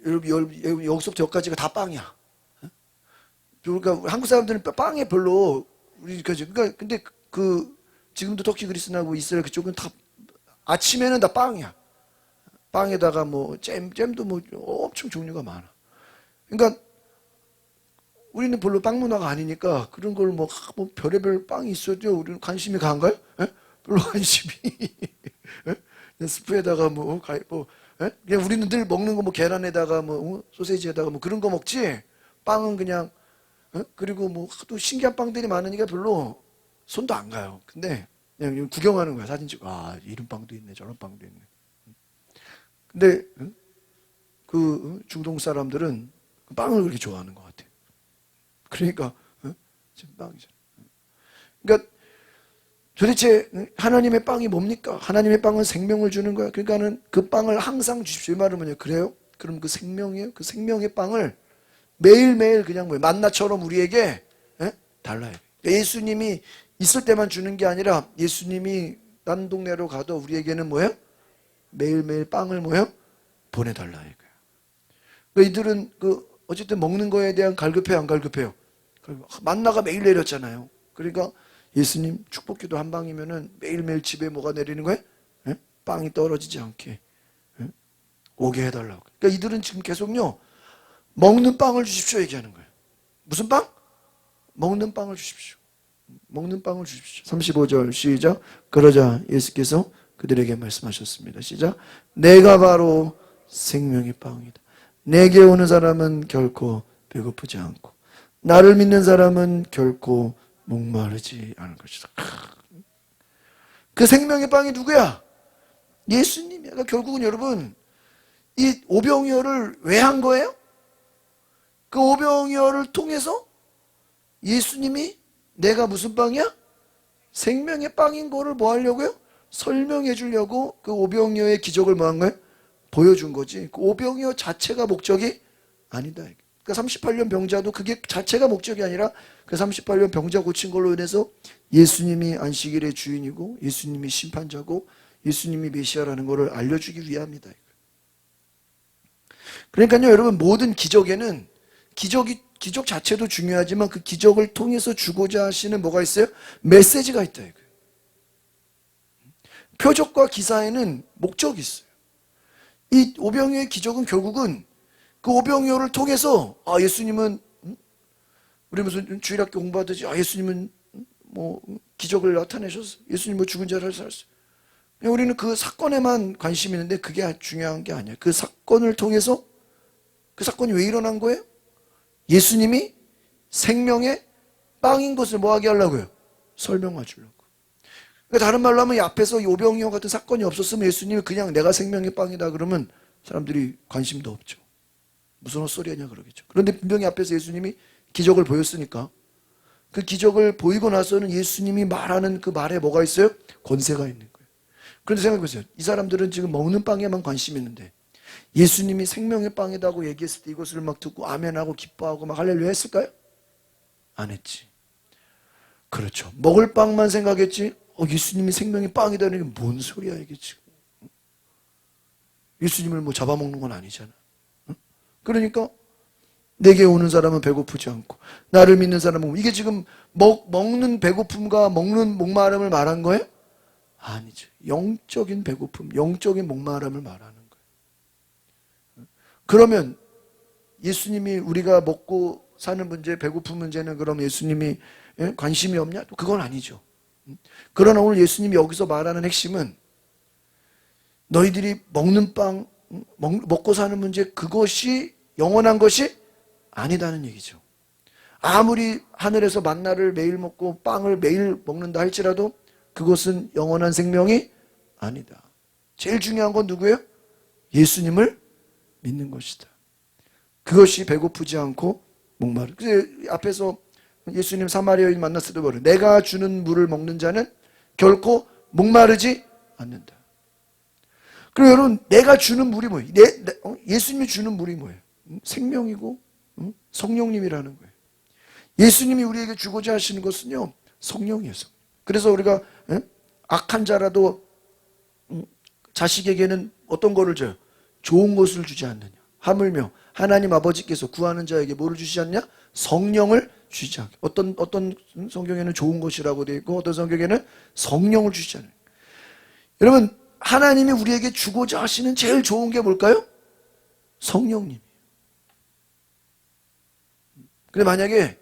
여기서부터 여기까지가 다 빵이야. 그러니까 한국 사람들은 빵에 별로 그러니까 근데 그 지금도 터키 그리스나 뭐 이스라엘 그쪽은 다 아침에는 다 빵이야. 빵에다가 뭐 잼도 뭐 엄청 종류가 많아. 그러니까 우리는 별로 빵 문화가 아니니까 그런 걸 뭐 별의별 빵이 있어도 우리는 관심이 강한가요? 별로 관심이. 스프에다가 뭐 그냥 우리는 늘 먹는 거 뭐 계란에다가 뭐 소세지에다가 뭐 그런 거 먹지. 빵은 그냥 그리고 뭐 또 신기한 빵들이 많으니까 별로 손도 안 가요. 근데 그냥 구경하는 거야. 사진 찍고 이런 빵도 있네 저런 빵도 있네. 근데 그 중동 사람들은 빵을 그렇게 좋아하는 것 같아요. 그러니까 지금 빵이잖아. 그러니까 도대체 하나님의 빵이 뭡니까? 하나님의 빵은 생명을 주는 거야. 그러니까는 그 빵을 항상 주십시오. 이 말은 뭐냐? 그래요? 그럼 그 생명이에요. 그 생명의 빵을 매일매일 그냥 뭐 만나처럼 우리에게 달라요. 예수님이 있을 때만 주는 게 아니라 예수님이 딴 동네로 가도 우리에게는 뭐예요? 매일매일 빵을 뭐예요? 보내달라 이거예요. 그러니까 이들은 어쨌든 먹는 거에 대한 갈급해요, 안 갈급해요? 만나가 매일 내렸잖아요. 그러니까 예수님 축복기도 한 방이면은 매일매일 집에 뭐가 내리는 거예요? 빵이 떨어지지 않게 오게 해달라고. 그러니까 이들은 지금 계속요 먹는 빵을 주십시오 얘기하는 거예요. 무슨 빵? 먹는 빵을 주십시오. 먹는 빵을 주십시오. 35절 시작. 그러자 예수께서 그들에게 말씀하셨습니다. 시작. 내가 바로 생명의 빵이다. 내게 오는 사람은 결코 배고프지 않고 나를 믿는 사람은 결코 목마르지 않을 것이다. 그 생명의 빵이 누구야? 예수님이야. 그러니까 결국은 여러분 이 오병이어를 왜 한 거예요? 그 오병이어를 통해서 예수님이 내가 무슨 빵이야? 생명의 빵인 거를 뭐 하려고요? 설명해 주려고 그 오병이어의 기적을 뭐 한 거예요? 보여준 거지. 그 오병이어 자체가 목적이 아니다. 그러니까 38년 병자도 그게 자체가 목적이 아니라 그 38년 병자 고친 걸로 인해서 예수님이 안식일의 주인이고 예수님이 심판자고 예수님이 메시아라는 것을 알려주기 위함이다. 그러니까요 여러분 모든 기적에는 기적 자체도 중요하지만 그 기적을 통해서 주고자 하시는 뭐가 있어요? 메시지가 있다 이거예요. 표적과 기사에는 목적이 있어요. 이 오병이어의 기적은 결국은 그 오병이어를 통해서 예수님은 우리 무슨 주일학교 공부하듯이 예수님은 뭐 기적을 나타내셨어. 예수님 뭐 죽은 자를 살았어요. 우리는 그 사건에만 관심이 있는데 그게 중요한 게 아니에요. 그 사건을 통해서 그 사건이 왜 일어난 거예요? 예수님이 생명의 빵인 것을 뭐하게 하려고요? 설명해 주려고. 그러니까 다른 말로 하면 이 앞에서 이 오병이어 같은 사건이 없었으면 예수님이 그냥 내가 생명의 빵이다 그러면 사람들이 관심도 없죠. 무슨 헛소리하냐 그러겠죠. 그런데 분명히 앞에서 예수님이 기적을 보였으니까 그 기적을 보이고 나서는 예수님이 말하는 그 말에 뭐가 있어요? 권세가 있는 거예요. 그런데 생각해보세요. 이 사람들은 지금 먹는 빵에만 관심이 있는데 예수님이 생명의 빵이라고 얘기했을 때 이것을 막 듣고 아멘하고 기뻐하고 막 할렐루야 했을까요? 안 했지. 그렇죠. 먹을 빵만 생각했지 예수님이 생명의 빵이다는 게 뭔 소리야 이게 지금. 예수님을 뭐 잡아먹는 건 아니잖아. 그러니까 내게 오는 사람은 배고프지 않고 나를 믿는 사람은 이게 지금 먹는 배고픔과 먹는 목마름을 말한 거예요? 아니죠. 영적인 배고픔, 영적인 목마름을 말하는 거예요. 그러면 예수님이 우리가 먹고 사는 문제, 배고픈 문제는 그럼 예수님이 관심이 없냐? 또 그건 아니죠. 그러나 오늘 예수님이 여기서 말하는 핵심은 너희들이 먹는 빵, 먹고 사는 문제 그것이 영원한 것이 아니다는 얘기죠. 아무리 하늘에서 만나를 매일 먹고 빵을 매일 먹는다 할지라도 그것은 영원한 생명이 아니다. 제일 중요한 건 누구예요? 예수님을 믿는 것이다. 그것이 배고프지 않고 목마르. 그래서 앞에서 예수님 사마리아인 만났을 때 뭐래요? 내가 주는 물을 먹는 자는 결코 목마르지 않는다. 그럼 여러분 내가 주는 물이 뭐예요? 예수님이 주는 물이 뭐예요? 생명이고 성령님이라는 거예요. 예수님이 우리에게 주고자 하시는 것은요 성령이에요. 그래서 우리가 악한 자라도 자식에게는 어떤 거를 줘요? 좋은 것을 주지 않느냐. 하물며 하나님 아버지께서 구하는 자에게 뭐를 주시지 않냐? 성령을 주지 않게. 어떤 성경에는 좋은 것이라고 되어 있고 어떤 성경에는 성령을 주시지 않아요. 여러분 하나님이 우리에게 주고자 하시는 제일 좋은 게 뭘까요? 성령님이에요. 근데 만약에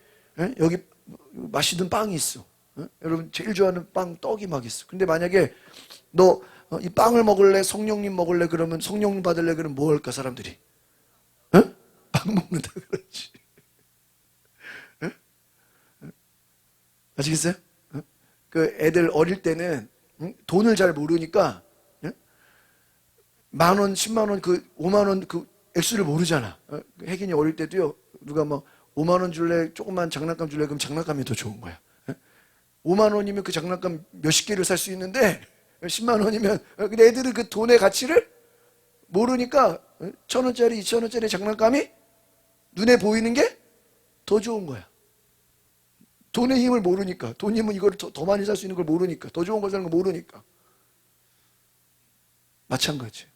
여기 맛있는 빵이 있어. 여러분 제일 좋아하는 빵 떡이 막 있어. 근데 만약에 너 이 빵을 먹을래? 성령님 먹을래? 그러면 성령님 받을래? 그러면 뭐 할까 사람들이? 빵 먹는다 그러지. 아시겠어요? 그 애들 어릴 때는 돈을 잘 모르니까 10,000원, 100,000원, 그 50,000원 그 액수를 모르잖아. 혜gin이 어릴 때도요. 누가 뭐 50,000원 줄래? 조금만 장난감 줄래? 그럼 장난감이 더 좋은 거야. 50,000원이면 그 장난감 몇십 개를 살 수 있는데 100,000원이면 근데 애들은 그 돈의 가치를 모르니까 1,000원짜리, 2,000원짜리 장난감이 눈에 보이는 게 더 좋은 거야. 돈의 힘을 모르니까, 돈 힘은 이걸 더 많이 살 수 있는 걸 모르니까, 더 좋은 걸 사는 걸 모르니까. 마찬가지.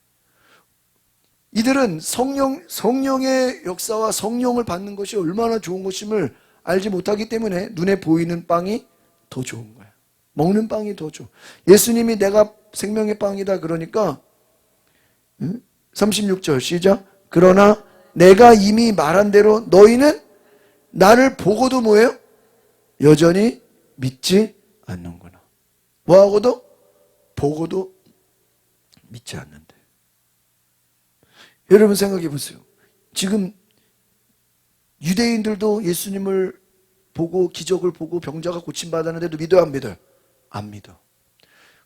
이들은 성령의 역사와 성령을 받는 것이 얼마나 좋은 것임을 알지 못하기 때문에 눈에 보이는 빵이 더 좋은 거야. 먹는 빵이 더 좋아. 예수님이 내가 생명의 빵이다 그러니까 36절 시작. 그러나 내가 이미 말한 대로 너희는 나를 보고도 뭐예요? 여전히 믿지 않는구나. 뭐하고도? 보고도 믿지 않는데. 여러분 생각해 보세요. 지금 유대인들도 예수님을 보고 기적을 보고 병자가 고침받았는데도 믿어요, 안 믿어요? 안 믿어.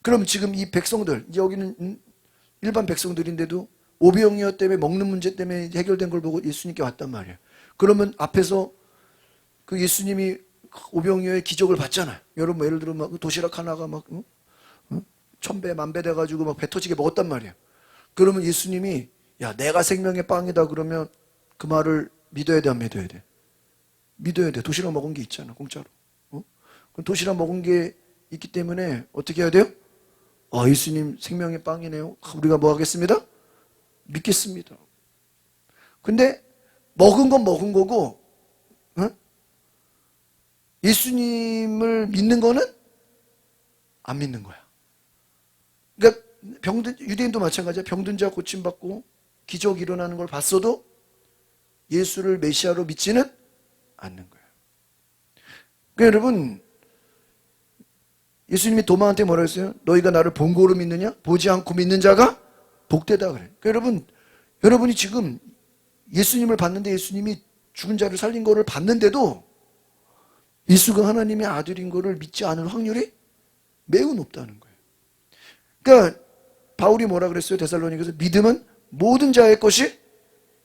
그럼 지금 이 백성들, 여기는 일반 백성들인데도 오병이어 때문에 먹는 문제 때문에 해결된 걸 보고 예수님께 왔단 말이에요. 그러면 앞에서 그 예수님이 오병이어의 기적을 봤잖아요. 여러분 뭐 예를 들어 막 도시락 하나가 막 1,000배, 10,000배 돼가지고 막 배 터지게 먹었단 말이에요. 그러면 예수님이 야 내가 생명의 빵이다 그러면 그 말을 믿어야 돼, 안 믿어야 돼? 믿어야 돼. 도시락 먹은 게 있잖아, 공짜로. 그럼 도시락 먹은 게 있기 때문에 어떻게 해야 돼요? 예수님 생명의 빵이네요. 우리가 뭐 하겠습니다? 믿겠습니다. 근데 먹은 건 먹은 거고 예수님을 믿는 거는 안 믿는 거야. 그러니까 유대인도 마찬가지야. 병든 자 고침받고 기적 일어나는 걸 봤어도 예수를 메시아로 믿지는 않는 거예요. 그러니까 여러분 예수님이 도마한테 뭐라 했어요? 너희가 나를 본고로 믿느냐? 보지 않고 믿는 자가 복되다 그래. 그러니까 여러분이 지금 예수님을 봤는데 예수님이 죽은 자를 살린 거를 봤는데도 예수가 하나님의 아들인 거를 믿지 않을 확률이 매우 높다는 거예요. 그러니까 바울이 뭐라 그랬어요? 데살로니가서 믿음은 모든 자의 것이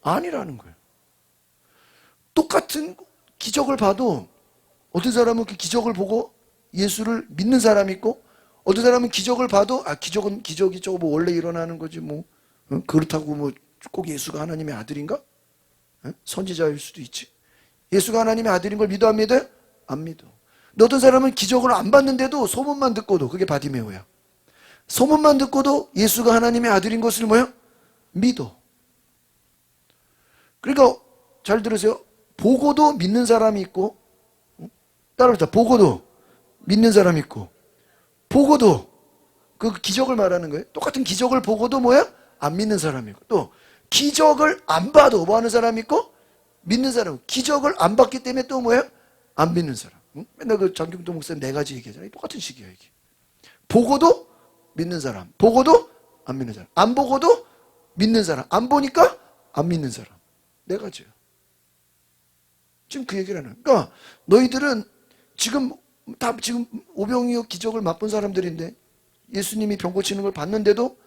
아니라는 거예요. 똑같은 기적을 봐도 어떤 사람은 그 기적을 보고 예수를 믿는 사람이 있고 어떤 사람은 기적을 봐도 기적은 기적이 저거 뭐 원래 일어나는 거지 뭐 그렇다고 뭐 꼭 예수가 하나님의 아들인가? 선지자일 수도 있지. 예수가 하나님의 아들인 걸 믿어 안 믿어요? 안 믿어. 근데 어떤 사람은 기적을 안 봤는데도 소문만 듣고도 그게 바디메오야. 소문만 듣고도 예수가 하나님의 아들인 것을 뭐야? 믿어. 그러니까 잘 들으세요. 보고도 믿는 사람이 있고 따라합시다. 보고도 믿는 사람이 있고 보고도 그 기적을 말하는 거예요. 똑같은 기적을 보고도 뭐야? 안 믿는 사람이 있고 또 기적을 안 봐도 뭐 하는 사람이 있고 믿는 사람. 기적을 안 봤기 때문에 또 뭐야? 안 믿는 사람. 맨날 그 장경도 목사님 4가지 얘기하잖아요. 똑같은 식이야 이게. 보고도 믿는 사람, 보고도 안 믿는 사람, 안 보고도 믿는 사람, 안 보니까 안 믿는 사람. 4가지야. 지금 그 얘기를 하는 거야. 그러니까 너희들은 지금 오병이어 기적을 맛본 사람들인데 예수님이 병 고치는 걸 봤는데도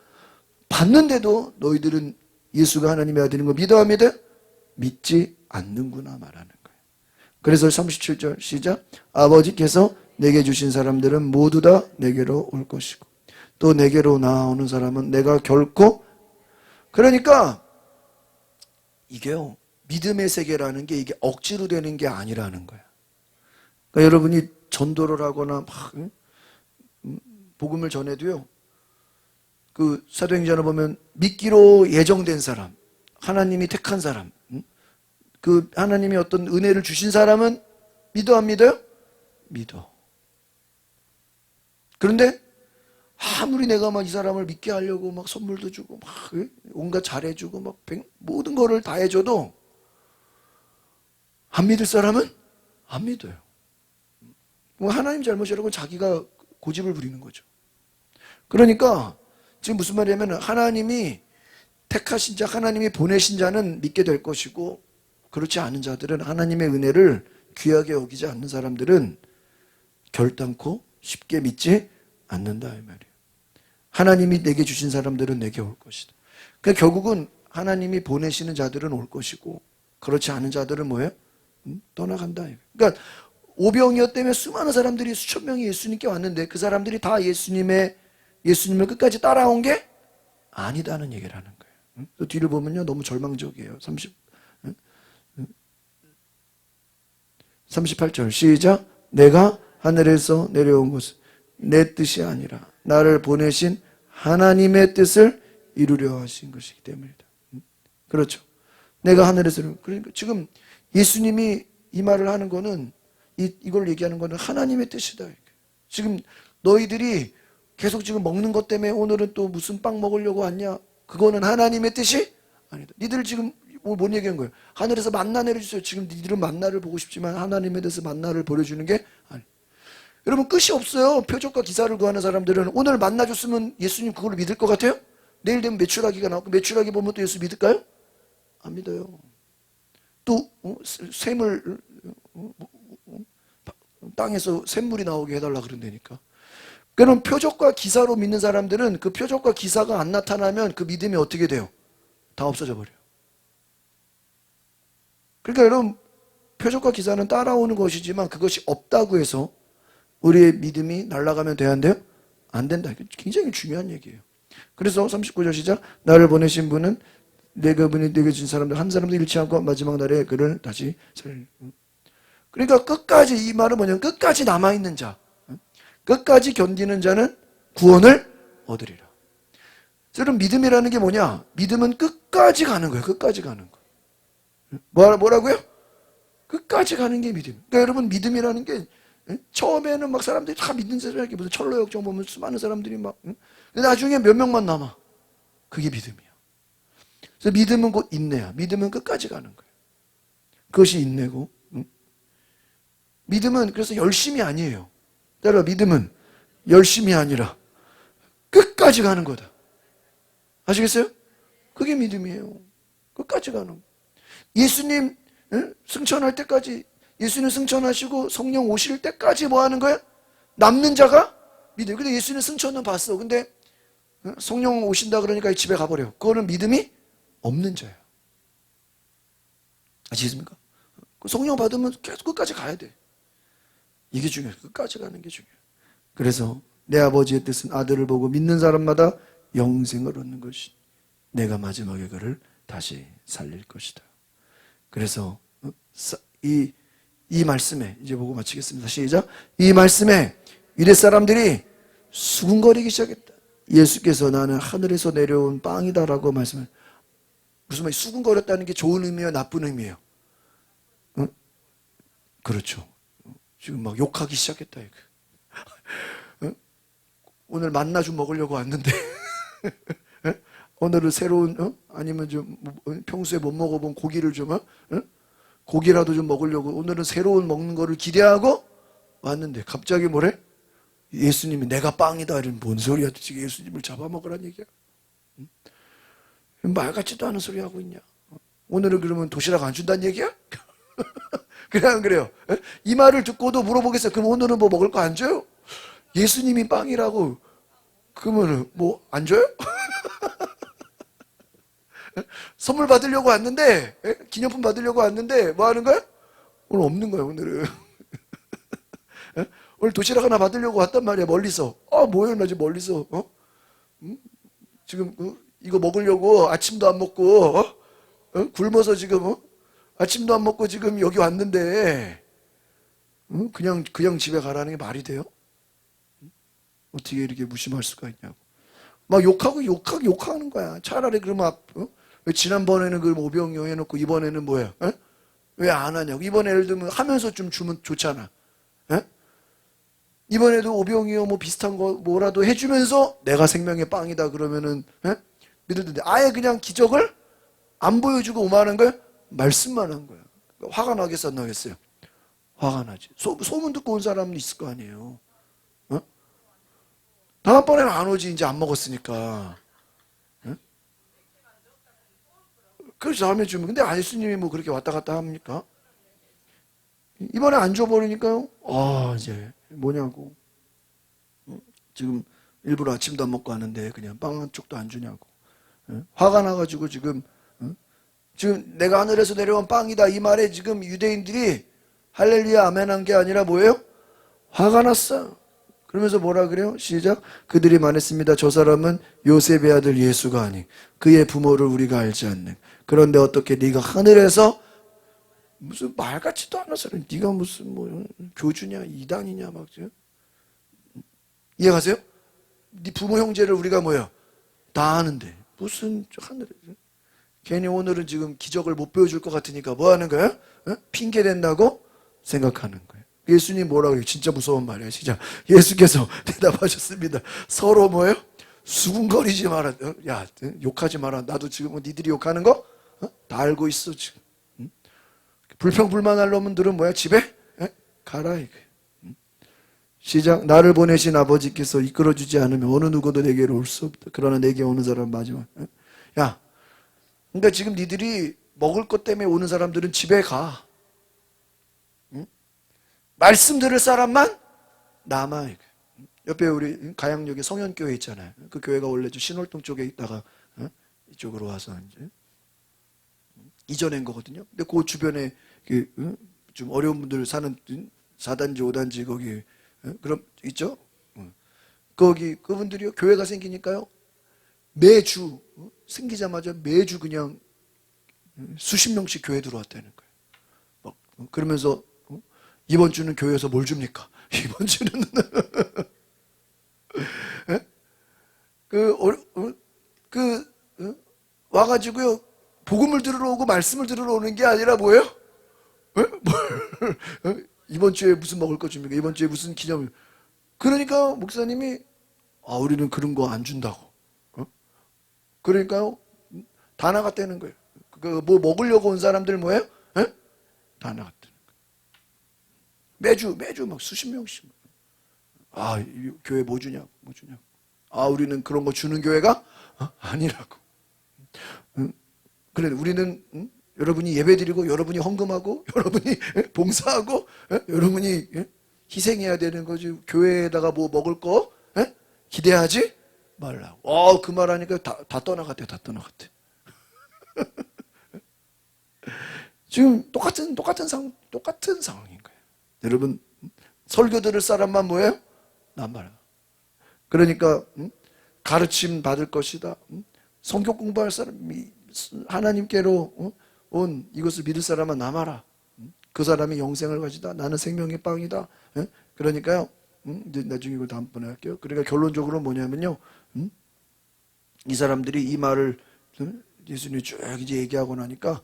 너희들은 예수가 하나님의 아들인 걸 믿어 안 믿어? 믿지 않는구나 말하는 거예요. 그래서 37절 시작. 아버지께서 내게 주신 사람들은 모두 다 내게로 올 것이고 또 내게로 나오는 사람은 내가 결코 그러니까 이게요. 믿음의 세계라는 게 이게 억지로 되는 게 아니라는 거야. 그러니까 여러분이 전도를 하거나 막 복음을 전해도요. 그 사도행전을 보면 믿기로 예정된 사람, 하나님이 택한 사람, 그 하나님이 어떤 은혜를 주신 사람은 믿어 안 믿어요? 믿어. 그런데 아무리 내가 막 이 사람을 믿게 하려고 막 선물도 주고 막 온갖 잘해주고 막 모든 거를 다 해줘도 안 믿을 사람은 안 믿어요. 뭐 하나님 잘못이라고 자기가 고집을 부리는 거죠. 그러니까 지금 무슨 말이냐면 하나님이 택하신 자, 하나님이 보내신 자는 믿게 될 것이고 그렇지 않은 자들은 하나님의 은혜를 귀하게 여기지 않는 사람들은 결단코 쉽게 믿지 않는다 이 말이에요. 하나님이 내게 주신 사람들은 내게 올 것이다. 그러니까 결국은 하나님이 보내시는 자들은 올 것이고 그렇지 않은 자들은 뭐예요? 떠나간다. 그러니까 오병이어 때문에 수많은 사람들이 수천 명이 예수님께 왔는데 그 사람들이 다 예수님을 끝까지 따라온 게 아니다는 얘기를 하는 거예요. 또 뒤를 보면요 너무 절망적이에요. 38절 시작. 내가 하늘에서 내려온 것은 내 뜻이 아니라 나를 보내신 하나님의 뜻을 이루려 하신 것이기 때문이다. 그렇죠. 내가 하늘에서, 그러니까 지금 예수님이 이 말을 하는 거는, 이걸 얘기하는 거는 하나님의 뜻이다. 지금 너희들이 계속 지금 먹는 것 때문에 오늘은 또 무슨 빵 먹으려고 왔냐? 그거는 하나님의 뜻이 아니다. 니들 지금 뭔 얘기한 거예요? 하늘에서 만나 내려주세요. 지금 니들은 만나를 보고 싶지만 하나님에 대해서 만나를 보여주는 게 아니. 여러분 끝이 없어요. 표적과 기사를 구하는 사람들은 오늘 만나 줬으면 예수님 그걸 믿을 것 같아요? 내일 되면 메추라기가 나오고 메추라기 보면 또 예수 믿을까요? 안 믿어요. 또 샘을 땅에서 샘물이 나오게 해달라 그런다니까. 그럼 표적과 기사로 믿는 사람들은 그 표적과 기사가 안 나타나면 그 믿음이 어떻게 돼요? 다 없어져 버려요. 그러니까 여러분 표적과 기사는 따라오는 것이지만 그것이 없다고 해서 우리의 믿음이 날아가면 돼야 한대요? 안 된다. 굉장히 중요한 얘기예요. 그래서 39절 시작. 나를 보내신 분은 내가 분이 내게 준 사람들 한 사람도 잃지 않고 마지막 날에 그를 다시 살. 그러니까 끝까지, 이 말은 뭐냐면 끝까지 남아있는 자, 끝까지 견디는 자는 구원을 얻으리라. 여러분 믿음이라는 게 뭐냐? 믿음은 끝까지 가는 거예요. 끝까지 가는 거. 뭐라고요? 끝까지 가는 게 믿음. 그러니까 여러분 믿음이라는 게 처음에는 막 사람들이 다 믿는 사람이 무슨 철로 역정 보면 수많은 사람들이 막 근데 나중에 몇 명만 남아. 그게 믿음이야. 그래서 믿음은 곧 인내야. 믿음은 끝까지 가는 거예요. 그것이 인내고 믿음은 그래서 열심이 아니에요. 따라 믿음은 열심이 아니라 끝까지 가는 거다. 아시겠어요? 그게 믿음이에요. 끝까지 가는 거. 예수님 승천할 때까지, 예수님 승천하시고 성령 오실 때까지 뭐 하는 거야? 남는 자가 믿음. 근데 예수님 승천은 봤어. 근데 성령 오신다 그러니까 집에 가버려. 그거는 믿음이 없는 자야. 아시겠습니까? 성령 받으면 계속 끝까지 가야 돼. 이게 중요해. 끝까지 가는 게 중요해. 그래서 내 아버지의 뜻은 아들을 보고 믿는 사람마다 영생을 얻는 것이 내가 마지막에 그를 다시 살릴 것이다. 그래서 이 말씀에 이제 보고 마치겠습니다. 시작. 이 말씀에 유대 사람들이 수군거리기 시작했다. 예수께서 나는 하늘에서 내려온 빵이다라고 말씀을. 무슨 말이에요? 수군거렸다는 게 좋은 의미예요? 나쁜 의미예요? 응? 그렇죠. 지금 막 욕하기 시작했다. 이거. 응? 오늘 만나 좀 먹으려고 왔는데 응? 오늘은 새로운 아니면 좀 평소에 못 먹어본 고기를 좀 고기라도 좀 먹으려고 오늘은 새로운 먹는 거를 기대하고 왔는데 갑자기 뭐래? 예수님이 내가 빵이다. 이런 뭔 소리야? 지금 예수님을 잡아먹으란 얘기야? 응? 말 같지도 않은 소리 하고 있냐? 오늘은 그러면 도시락 안 준다는 얘기야? 그래 안 그래요? 이 말을 듣고도 물어보겠어요. 그럼 오늘은 뭐 먹을 거 안 줘요? 예수님이 빵이라고 그러면 뭐 안 줘요? 선물 받으려고 왔는데, 기념품 받으려고 왔는데 뭐 하는 거야? 오늘 없는 거야 오늘은. 오늘 도시락 하나 받으려고 왔단 말이야. 멀리서. 뭐야 나 지금 멀리서 지금 이거 먹으려고 아침도 안 먹고 굶어서 지금 아침도 안 먹고 지금 여기 왔는데 그냥 집에 가라는 게 말이 돼요? 어떻게 이렇게 무심할 수가 있냐고. 막 욕하는 거야. 차라리 그러면 왜 지난번에는 그 오병이어 해놓고 이번에는 뭐야? 왜 안 하냐고. 이번에 예를 들면 하면서 좀 주면 좋잖아. 이번에도 오병이어 뭐 비슷한 거 뭐라도 해주면서 내가 생명의 빵이다 그러면은 믿을 텐데 아예 그냥 기적을 안 보여주고 오만한 거야? 말씀만 한 거야. 화가 나겠어 안 나겠어요? 화가 나지. 소문 듣고 온 사람은 있을 거 아니에요. 다음번에는 안 오지. 이제 안 먹었으니까. 그래서 다음에 주면. 근데 예수님이 뭐 그렇게 왔다 갔다 합니까? 이번에 안 줘버리니까요. 이제 뭐냐고. 지금 일부러 아침도 안 먹고 하는데 그냥 빵 한 쪽도 안 주냐고. 화가 나가지고 지금 내가 하늘에서 내려온 빵이다 이 말에 지금 유대인들이 할렐루야 아멘 한 게 아니라 뭐예요? 화가 났어. 그러면서 뭐라 그래요? 시작. 그들이 말했습니다. 저 사람은 요셉의 아들 예수가 아니 그의 부모를 우리가 알지 않는. 그런데 어떻게 네가 하늘에서 무슨 말 같지도 않은 사람, 네가 무슨 뭐 교주냐 이단이냐 막 이해가세요? 네 부모 형제를 우리가 뭐야 다 아는데 무슨 하늘에서 괜히 오늘은 지금 기적을 못 보여줄 것 같으니까 뭐 하는 거야? 핑계 댄다고 생각하는 거예요. 예수님 뭐라고 해요? 진짜 무서운 말이에요. 진짜 예수께서 대답하셨습니다. 서로 뭐예요? 수군거리지 마라. 야 욕하지 마라. 나도 지금 니들이 욕하는 거 다 알고 있어 지금. 불평불만할 놈들은 뭐야? 집에 가라 이거예요. 시작. 나를 보내신 아버지께서 이끌어주지 않으면 어느 누구도 내게로 올 수 없다. 그러나 내게 오는 사람은 마지막. 야, 그러니까 지금 니들이 먹을 것 때문에 오는 사람들은 집에 가. 말씀 들을 사람만 남아. 옆에 우리 가양역에 성현교회 있잖아요. 그 교회가 원래 신월동 쪽에 있다가 이쪽으로 와서 이제 이전한 거거든요. 근데 그 주변에 좀 어려운 분들 사는 4단지, 5단지 거기 그럼 있죠? 거기 그분들이요 교회가 생기니까요 매주 생기자마자 매주 그냥 수십 명씩 교회 들어왔다는 거예요. 막 그러면서 이번 주는 교회에서 뭘 줍니까? 이번 주는 와가지고요 복음을 들으러 오고 말씀을 들으러 오는 게 아니라 뭐예요? 이번 주에 무슨 먹을 거 줍니까? 이번 주에 무슨 기념일? 그러니까 목사님이 우리는 그런 거 안 준다고. 그러니까요 다 나갔다는 거예요. 뭐 먹으려고 온 사람들 뭐예요? 다 나갔다는 거예요. 매주 막 수십 명씩. 이 교회 뭐 주냐? 우리는 그런 거 주는 교회가 아니라고. 그래 우리는 여러분이 예배드리고 여러분이 헌금하고 여러분이 봉사하고 여러분이 희생해야 되는 거지. 교회에다가 뭐 먹을 거 기대하지 말라고. 그 말 하니까 다 떠나갔대. 지금 똑같은 상황인 거예요. 여러분 설교 들을 사람만 뭐예요? 남아라. 그러니까 가르침 받을 것이다. 성경 공부할 사람이 하나님께로 온 이것을 믿을 사람은 남아라. 그 사람이 영생을 가지다. 나는 생명의 빵이다. 그러니까요. 이제 나중에 이걸 다음번에 할게요. 그러니까 결론적으로 뭐냐면요. 이 사람들이 이 말을 예수님이 쭉 이제 얘기하고 나니까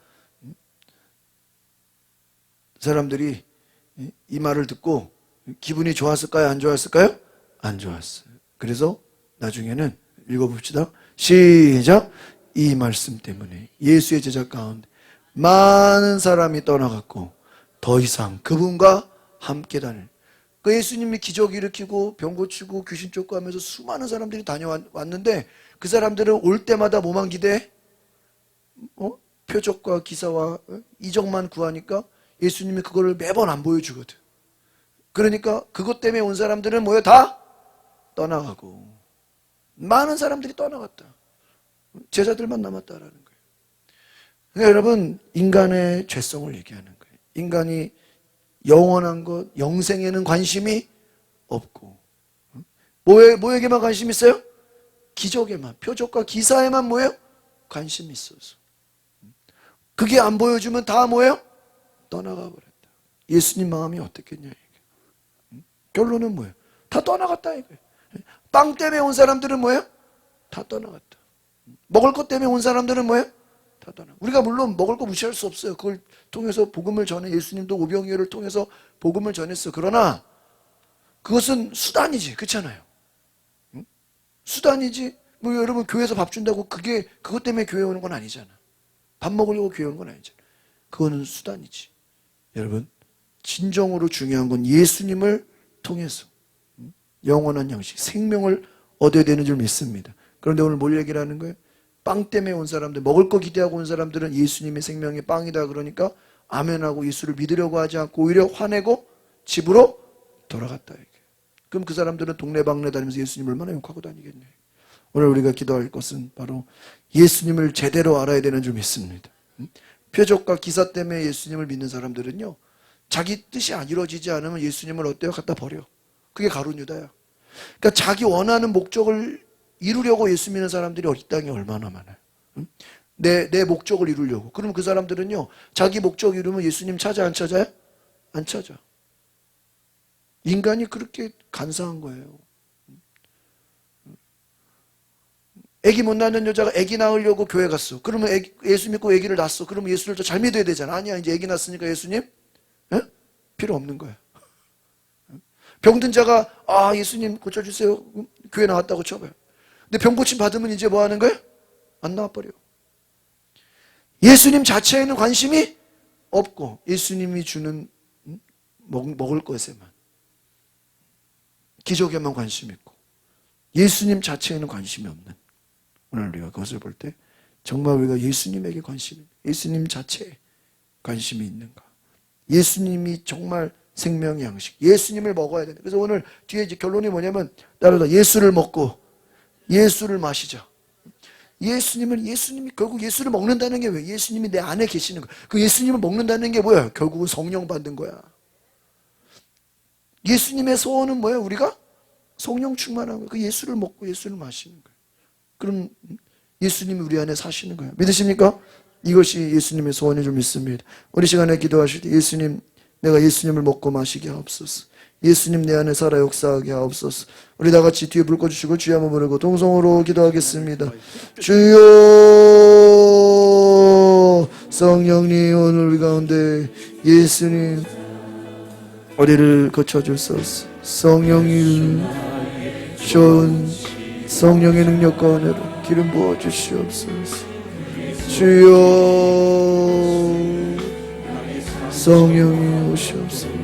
사람들이 이 말을 듣고 기분이 좋았을까요? 안 좋았을까요? 안 좋았어요. 그래서 나중에는 읽어봅시다. 시작. 이 말씀 때문에 예수의 제자 가운데 많은 사람이 떠나갔고 더 이상 그분과 함께 다닐. 그 예수님이 기적 일으키고 병 고치고 귀신 쫓고 하면서 수많은 사람들이 다녀왔는데 그 사람들은 올 때마다 뭐만 기대해? 표적과 기사와 이적만 구하니까 예수님이 그거를 매번 안 보여주거든. 그러니까 그것 때문에 온 사람들은 뭐야? 다 떠나가고 많은 사람들이 떠나갔다. 제자들만 남았다라는 거예요. 그러니까 여러분 인간의 죄성을 얘기하는 거예요. 인간이 영원한 것, 영생에는 관심이 없고 뭐에게만 관심이 있어요? 기적에만, 표적과 기사에만 뭐예요? 관심이 있어서 그게 안 보여주면 다 뭐예요? 떠나가 버렸다. 예수님 마음이 어떻겠냐 이게. 결론은 뭐예요? 다 떠나갔다 이거예요. 빵 때문에 온 사람들은 뭐예요? 다 떠나갔다. 먹을 것 때문에 온 사람들은 뭐예요? 다 떠나. 우리가 물론 먹을 거 무시할 수 없어요. 그걸 통해서 복음을 전해. 예수님도 오병이어를 통해서 복음을 전했어. 그러나 그것은 수단이지. 그렇잖아요. 수단이지. 뭐 여러분 교회에서 밥 준다고 그것 때문에 교회 오는 건 아니잖아. 밥 먹으려고 교회 오는 건 아니잖아. 그거는 수단이지. 여러분 진정으로 중요한 건 예수님을 통해서 영원한 양식, 생명을 얻어야 되는 줄 믿습니다. 그런데 오늘 뭘 얘기를 하는 거예요? 빵 때문에 온 사람들, 먹을 거 기대하고 온 사람들은 예수님의 생명의 빵이다 그러니까 아멘하고 예수를 믿으려고 하지 않고 오히려 화내고 집으로 돌아갔다. 그럼 그 사람들은 동네방네 다니면서 예수님을 얼마나 욕하고 다니겠냐. 오늘 우리가 기도할 것은 바로 예수님을 제대로 알아야 되는 줄 믿습니다. 표적과 기사 때문에 예수님을 믿는 사람들은요 자기 뜻이 안 이루어지지 않으면 예수님을 어때요? 갖다 버려. 그게 가룟 유다야. 그러니까 자기 원하는 목적을 이루려고 예수 믿는 사람들이 이 땅에 얼마나 많아요. 응? 내 목적을 이루려고. 그러면 그 사람들은요, 자기 목적 이루면 예수님 찾아 안 찾아요? 안 찾아. 인간이 그렇게 간사한 거예요. 애기 못 낳는 여자가 애기 낳으려고 교회 갔어. 그러면 예수 믿고 애기를 낳았어. 그러면 예수를 더 잘 믿어야 되잖아. 아니야, 이제 애기 낳았으니까 예수님 필요 없는 거야. 병든 자가 예수님 고쳐주세요. 교회 나왔다고 쳐봐요. 근데 병 고침 받으면 이제 뭐 하는 거야? 안 나와버려. 예수님 자체에는 관심이 없고 예수님이 주는 먹을 것에만, 기적에만 관심이 있고 예수님 자체에는 관심이 없는, 오늘 우리가 그것을 볼 때 정말 우리가 예수님에게 예수님 자체에 관심이 있는가, 예수님이 정말 생명의 양식, 예수님을 먹어야 된다. 그래서 오늘 뒤에 이제 결론이 뭐냐면, 따라서 예수를 먹고 예수를 마시자. 예수님이 결국 예수를 먹는다는 게 왜? 예수님이 내 안에 계시는 거야. 그 예수님을 먹는다는 게 뭐야? 결국은 성령 받는 거야. 예수님의 소원은 뭐야? 우리가 성령 충만한 거야. 그 예수를 먹고 예수를 마시는 거야. 그럼 예수님이 우리 안에 사시는 거야. 믿으십니까? 이것이 예수님의 소원인 줄 믿습니다. 우리 시간에 기도하실 때 예수님, 내가 예수님을 먹고 마시게 하옵소서. 예수님 내 안에 살아 역사하게 하옵소서. 우리 다 같이 뒤에 불 꺼주시고 주여 한번 부르고 동성으로 기도하겠습니다. 주여, 성령님 오늘 우리 가운데 예수님 우리를 거쳐주소서. 성령님 좋은 성령의 능력과 은혜로 기름 부어 주시옵소서. 주여, 성령이 오시옵소서.